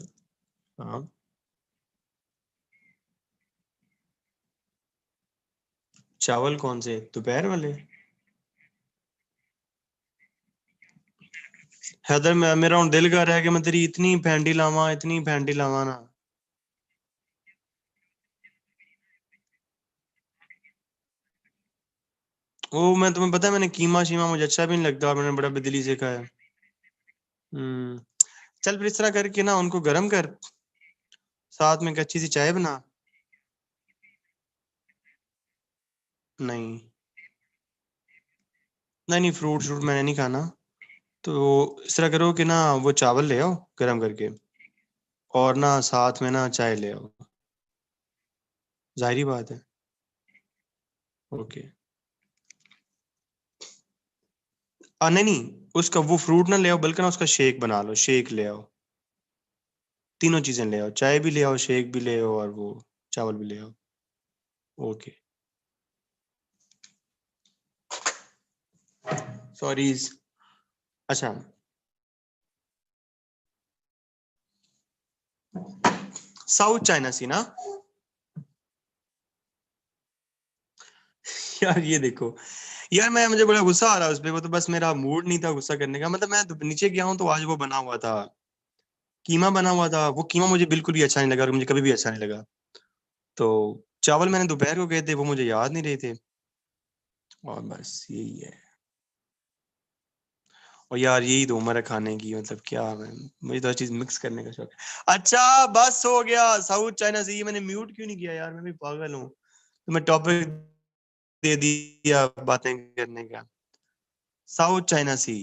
हाँ, चावल कौन से, दोपहर वाले? हैदर, मेरा हूं दिल कर रहा है कि मैं तेरी इतनी फैंडी लावा, इतनी फैंडी लावा ना। वो मैं तुम्हें पता है, मैंने कीमा शीमा मुझे अच्छा भी नहीं लगता और मैंने बड़ा बेदिली से खाया। हम्म। चल फिर इस तरह करके ना उनको गर्म कर, साथ में एक अच्छी सी चाय बना। नहीं नहीं नहीं, फ्रूट फ्रूट मैंने नहीं खाना। तो इस तरह करो कि ना वो चावल ले आओ गर्म करके, और ना साथ में ना चाय ले आओ। जाहिर बात है। ओके। नहीं नहीं, उसका वो फ्रूट ना ले आओ, बल्कि ना उसका शेक बना लो, शेक ले आओ। तीनों चीजें ले आओ, चाय भी ले आओ, शेक भी ले आओ, और वो चावल भी ले आओ। ओके। सॉरी। अच्छा, साउथ चाइना सी ना। यार ये देखो, यार मैं मुझे बड़ा गुस्सा आ रहा है उस पे। वो तो बस मेरा मूड नहीं था गुस्सा करने का, मतलब मैं नीचे गया हूँ तो आज वो बना हुआ था, कीमा बना हुआ था। वो कीमा मुझे बिल्कुल भी अच्छा नहीं लगा और मुझे कभी भी अच्छा नहीं लगा। तो चावल मैंने दोपहर को गए थे, वो मुझे याद नहीं रहे थे। और बस यही है। और यार यही तो उम्र है खाने की, मतलब क्या मैं, मुझे तो हर चीज मिक्स करने का शौक है। अच्छा बस हो गया, साउथ चाइना से। ये मैंने म्यूट क्यों नहीं किया यार, मैं भी पागल हूँ। तो मैं टॉपिक दे दिया बातें करने का, साउथ चाइना सी।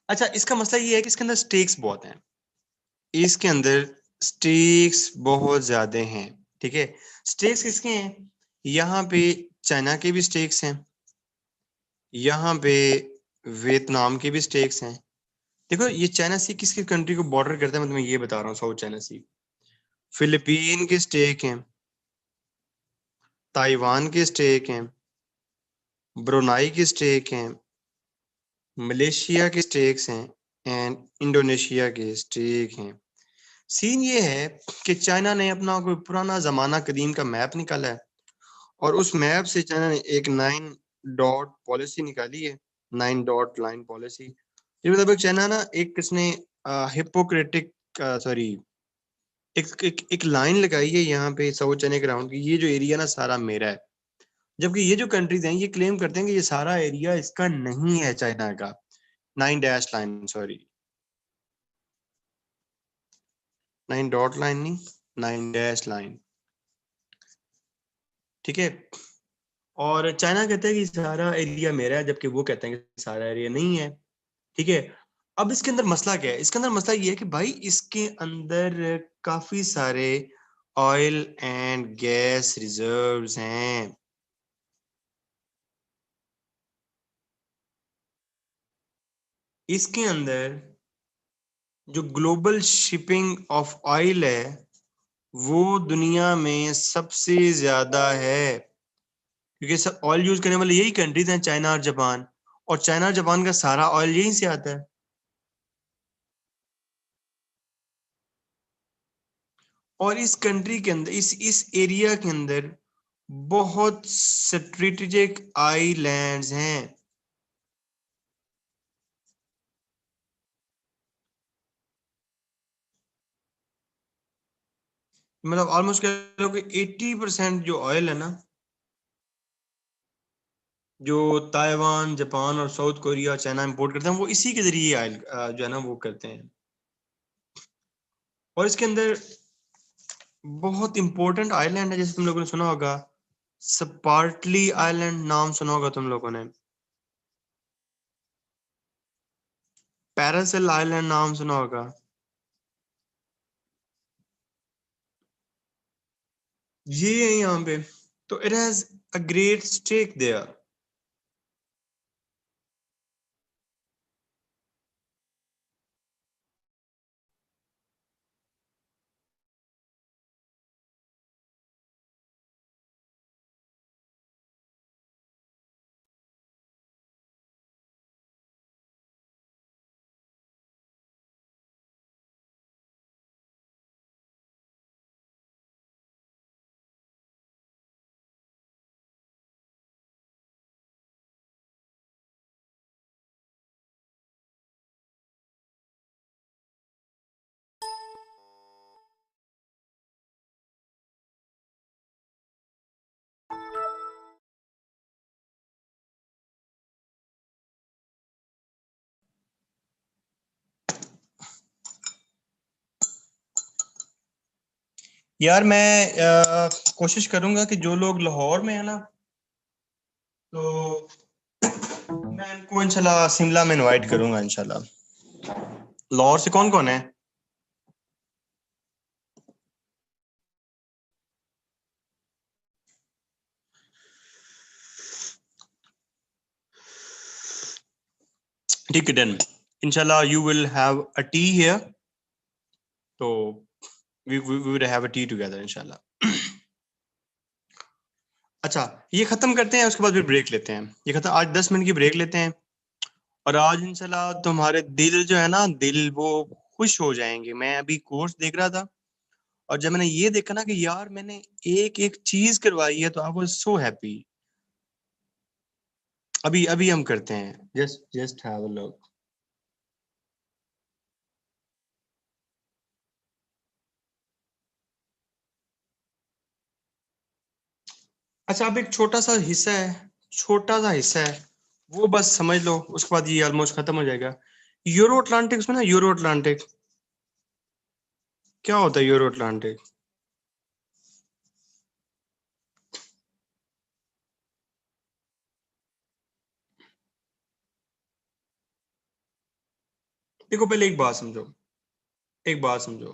अच्छा, इसका मसला ये है कि इसके अंदर स्टेक्स बहुत हैं। इसके अंदर स्टेक्स बहुत ज्यादा हैं। ठीक है, स्टेक्स किसके हैं? यहाँ पे चाइना के भी स्टेक्स हैं, यहाँ पे वियतनाम के भी स्टेक्स हैं। देखो ये चाइना सी किसकी कंट्री को बॉर्डर करता है, मैं तुम्हें ये बता रहा हूँ। साउथ चाइना सी फिलीपीन के स्टेक हैं, ताइवान के स्टेक हैं, ब्रुनाई के स्टेक हैं, मलेशिया के स्टेक्स हैं, एंड इंडोनेशिया के स्टेक हैं। सीन ये है कि चाइना ने अपना कोई पुराना जमाना कदीम का मैप निकाला है, और उस मैप से चाइना ने एक 9 डॉट पॉलिसी निकाली है। 9 डॉट लाइन पॉलिसी। ये मतलब चाइना ना एक किसने हिपोक्रेटिक, सॉरी, एक लाइन लगाई है यहाँ पे साउथ चाइना के राउंड की, ये जो एरिया ना सारा मेरा है। जबकि ये जो कंट्रीज हैं ये क्लेम करते हैं कि ये सारा एरिया इसका नहीं है चाइना का। 9 dash line, sorry, 9 dot line नहीं, 9 डैश लाइन। ठीक है। और चाइना कहता है कि सारा एरिया मेरा है, जबकि वो कहते हैं कि सारा एरिया नहीं है। ठीक है। अब इसके अंदर मसला क्या है? इसके अंदर मसला ये है कि भाई इसके अंदर काफी सारे ऑयल एंड गैस रिजर्व्स हैं। इसके अंदर जो ग्लोबल शिपिंग ऑफ ऑयल है वो दुनिया में सबसे ज्यादा है, क्योंकि सब ऑयल यूज करने वाले यही कंट्रीज हैं, चाइना और जापान। और चाइना और जापान का सारा ऑयल यहीं से आता है। और इस कंट्री के अंदर, इस एरिया के अंदर बहुत स्ट्रेटेजिक आइलैंड्स हैं। मतलब ऑलमोस्ट कह लो कि 80% जो ऑयल है ना, जो ताइवान, जापान और साउथ कोरिया, चाइना इंपोर्ट करते हैं, वो इसी के जरिए ऑयल जो है ना वो करते हैं। और इसके अंदर बहुत इंपॉर्टेंट आइलैंड है, जैसे तुम लोगों ने सुना होगा स्पार्टली आइलैंड, नाम सुना होगा तुम लोगों ने। पैरासेल आइलैंड नाम सुना होगा। ये है यहाँ पे। तो it has a great stake there. यार मैं कोशिश करूंगा कि जो लोग लाहौर में है ना, तो मैं इनको इंशाल्लाह शिमला में इनवाइट करूंगा इंशाल्लाह। लाहौर से कौन कौन है? ठीक है, डन। इंशाल्लाह you will have a tea here, तो we will have a tea together इंशाल्लाह। अच्छा, ये खत्म करते हैं, उसके बाद फिर ब्रेक लेते हैं। ये खत्म, आज 10 मिनट की ब्रेक लेते हैं। और आज इंशाल्लाह तुम्हारे दिल जो है ना, दिल वो खुश हो जाएंगे। मैं अभी कोर्स देख रहा था, और जब मैंने ये देखा ना कि यार मैंने एक एक चीज करवाई है, तो आई वाज सो हैप्पी। अभी अभी हम करते हैं, just just have a look. अच्छा, अब एक छोटा सा हिस्सा है, छोटा सा हिस्सा है, वो बस समझ लो, उसके बाद ये ऑलमोस्ट खत्म हो जाएगा। यूरो अटलांटिक, उसमें ना यूरो अटलांटिक, क्या होता है यूरो अटलांटिक? देखो, पहले एक बात समझो, एक बात समझो।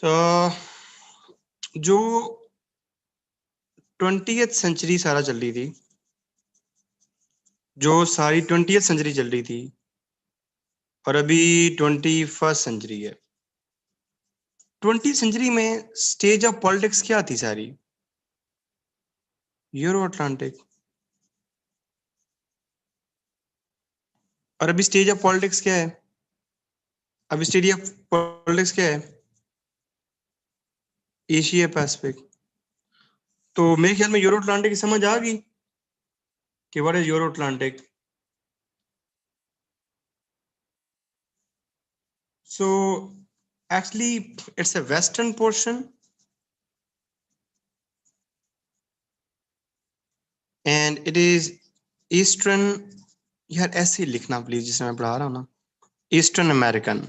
तो जो 20th सेंचुरी सारा चल रही थी, जो सारी 20th सेंचुरी चल रही थी, और अभी 21st सेंचुरी है। 20th सेंचुरी में स्टेज ऑफ पॉलिटिक्स क्या थी सारी? Euro Atlantic. और अभी स्टेज ऑफ पॉलिटिक्स क्या है? अभी स्टेज ऑफ पॉलिटिक्स क्या है? Asia Pacific. तो मेरे ख्याल में यूरो अटलांटिक की समझ आ गई कि what is euro Atlantic. So actually it's a western portion and it is eastern. यार ऐसे ही लिखना प्लीज, जिसे मैं पढ़ा रहा हूँ ना, ईस्टर्न अमेरिकन।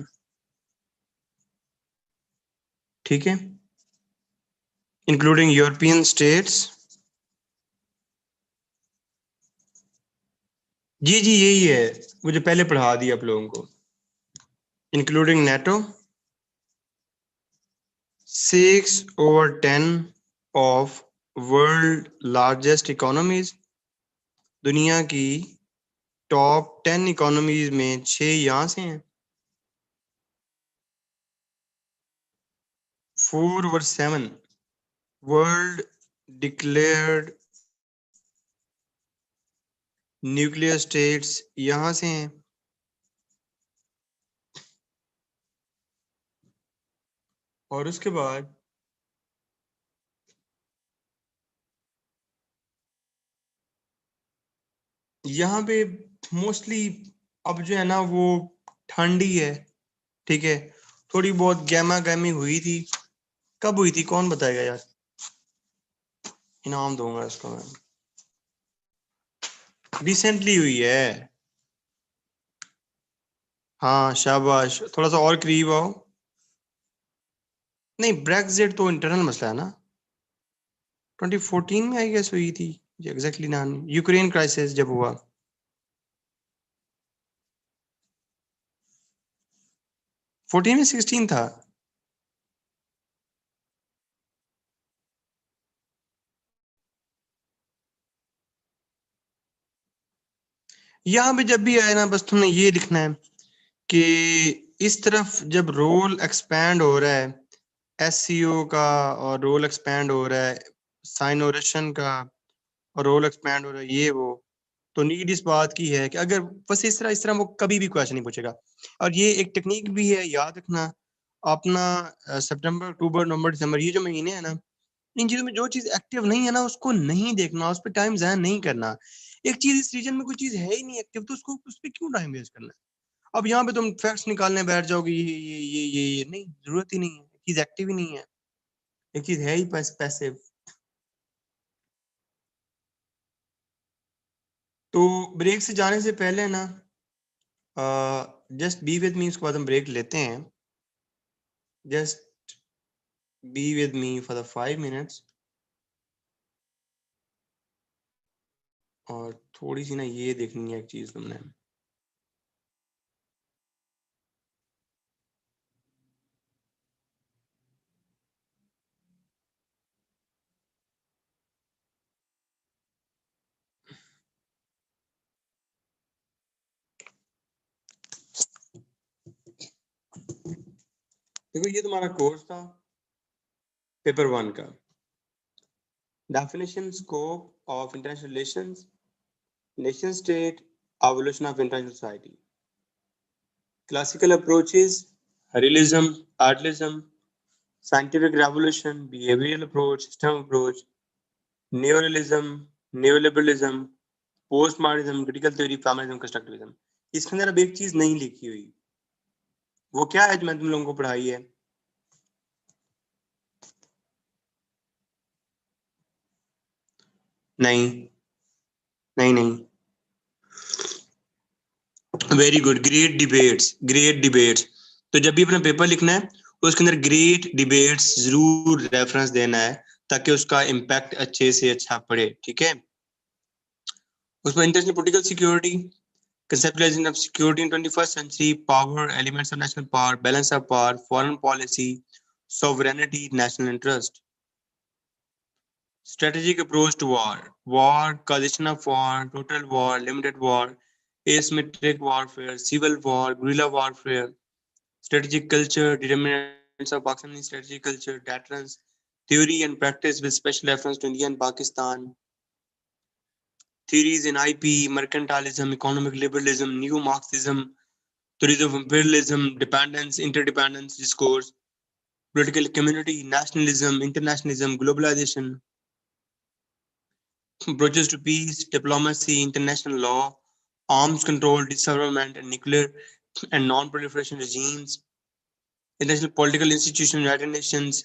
ठीक है, इंक्लूडिंग यूरोपियन स्टेट्स। जी जी, यही है, मुझे पहले पढ़ा दिया आप लोगों को। Including NATO, 6/10 of world largest economies. दुनिया की टॉप 10 इकोनॉमीज में 6 यहाँ से हैं। 4/7 वर्ल्ड डिक्लेयर्ड न्यूक्लियर स्टेट्स यहाँ से हैं। और उसके बाद यहाँ पे मोस्टली अब जो है ना, वो ठंडी है। ठीक है, थोड़ी बहुत गैमा गैमी हुई थी। कब हुई थी, कौन बताएगा यार? इनाम दूंगा इसको मैं। रिसेंटली हुई है। हाँ शाबाश, थोड़ा सा और करीब आओ। नहीं, ब्रेक्जिट तो इंटरनल मसला है ना, 2014 में आई गेस हुई थी, एग्जैक्टली ना, यूक्रेन क्राइसिस जब हुआ। फोर्टीन में 16 था। यहाँ पे जब भी आए ना, बस तुमने ये लिखना है कि इस तरफ जब रोल एक्सपैंड हो रहा है एससीओ का, और रोल एक्सपैंड हो रहा है साइनोरेशन का, और रोल एक्सपैंड हो रहा है ये वो, तो नीड इस बात की है कि अगर बस इस तरह वो कभी भी क्वेश्चन नहीं पूछेगा। और ये एक टेक्निक भी है, याद रखना अपना, सितंबर अक्टूबर नवंबर दिसंबर ये जो महीने हैं ना, इन चीजों में जो चीज एक्टिव नहीं है ना उसको नहीं देखना, उस पर टाइम जाया नहीं करना। एक चीज इस रीजन में कोई चीज है ही नहीं एक्टिव, तो उसको उस पर क्यों टाइम वेस्ट करना है। अब यहाँ पे तुम फैक्ट्स निकालने बैठ जाओगे, ये नहीं, जरूरत ही नहीं है, चीज एक्टिव ही नहीं है, एक चीज है ही पैसिव। तो ब्रेक से जाने से पहले ना, जस्ट बी विद मी, उसके बाद हम ब्रेक लेते हैं। Just be with me for the 5 minutes. और थोड़ी सी ना ये देखनी है एक चीज तुमने, देखो ये तुम्हारा कोर्स था पेपर 1 का, definition scope of international relations, nation state, evolution of international society, classical approaches, realism, idealism, scientific revolution, behavioral approach, system approach, neorealism, neoliberalism, postmodernism, critical theory, feminism, constructivism। इसके अंदर अब एक चीज नहीं लिखी हुई, वो क्या है जो मैं तुम लोगों को पढ़ाई है? नहीं, नहीं, नहीं। Very good, great debates, great debates. तो जब भी अपना पेपर लिखना है तो उसके अंदर ग्रेट डिबेट्स जरूर रेफरेंस देना है, ताकि उसका इम्पैक्ट अच्छे से अच्छा पड़े, ठीक है। उसमें international political security, conceptualization of security in 21st century, power, elements of national power, balance of power, foreign policy, sovereignty, national interest, strategic approach to war, war, causation of war, total war, limited war, asymmetric warfare, civil war, guerrilla warfare, strategic culture, determinants of Pakistani strategic culture, deterrence, theory and practice with special reference to India and Pakistan, theories in IP, mercantilism, economic liberalism, new Marxism, theories of imperialism, dependence, interdependence, discourse, political community, nationalism, internationalism, globalization, approaches to peace, diplomacy, international law, arms control, disarmament, and nuclear and non-proliferation regimes, international political institutions, United Nations,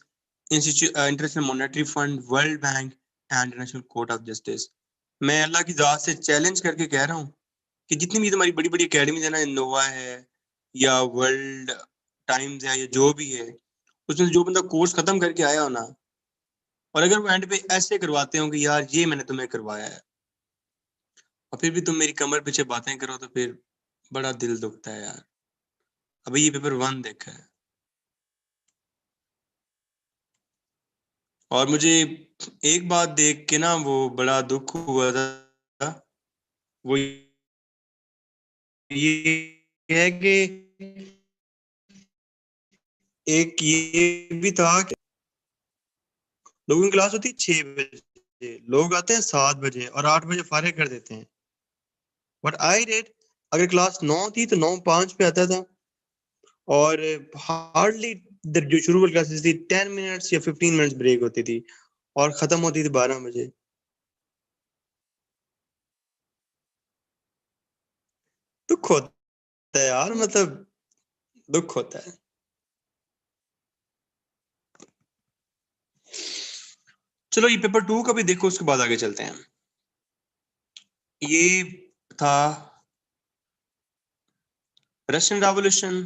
International Monetary Fund, World Bank, and International Court of Justice। मैं अल्लाह की ज़ात से चैलेंज करके कह रहा हूँ कि जितनी भी तुम्हारी बड़ी बड़ी अकेडमीज है ना, नोवा है या वर्ल्ड टाइम्स है या जो भी है, उसमें जो बंदा कोर्स खत्म करके आया हो ना, और अगर वो एंड पे ऐसे करवाते हो कि यार ये मैंने तुम्हें करवाया है, और फिर भी तुम मेरी कमर पीछे बातें करो, तो फिर बड़ा दिल दुखता है यार। अभी ये पेपर 1 देखा है, और मुझे एक बात देख के ना वो बड़ा दुख हुआ था, वो ये है कि एक ये भी था कि लोगों की क्लास होती है 6 बजे, लोग आते हैं 7 बजे और 8 बजे फारिग कर देते हैं। बट आई रेड, अगर क्लास 9 थी तो 9:05 पे आता था, और हार्डली जो शुरू वाली क्लासेस थी 10 मिनट्स या 15 मिनट्स ब्रेक होती थी, और खत्म होती थी 12 बजे। दुख होता है यार, मतलब दुख होता है। चलो ये पेपर 2 का भी देखो, उसके बाद आगे चलते हैं। ये था Russian revolution,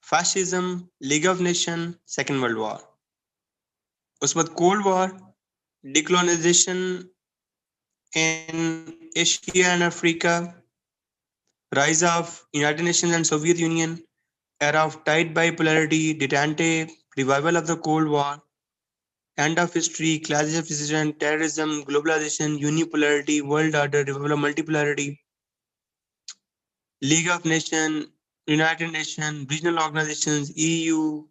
fascism, League of Nations, Second World War। उसके बाद cold war, decolonisation in Asia and Africa, rise of United Nations and Soviet Union, era of tight bipolarity, detente, revival of the Cold War, end of history, clashes of decision, terrorism, globalization, unipolarity, world order, revival of multipolarity, League of Nations, United Nations, regional organizations, EU,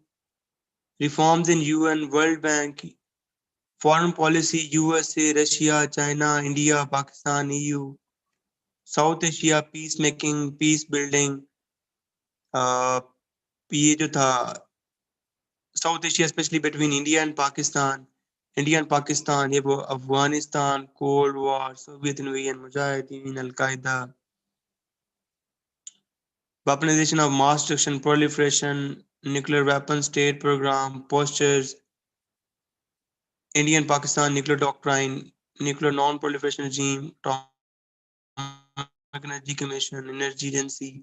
reforms in UN, World Bank, foreign policy, USA, Russia, China, India, Pakistan, EU, South Asia, peacemaking, peace building, ये जो था south Asia specially between India and Pakistan, ये वो Afghanistan, cold war, Soviet union, Mujahideen, al Qaeda, weaponization of mass destruction, proliferation, nuclear weapon state program, postures, Indian Pakistan nuclear doctrine, nuclear non-proliferation regime, atomic energy commission, energy agency,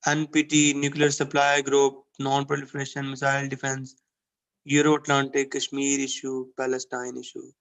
NPT, nuclear supply group, non-proliferation, missile defense, Euro-Atlantic, Kashmir issue, Palestine issue.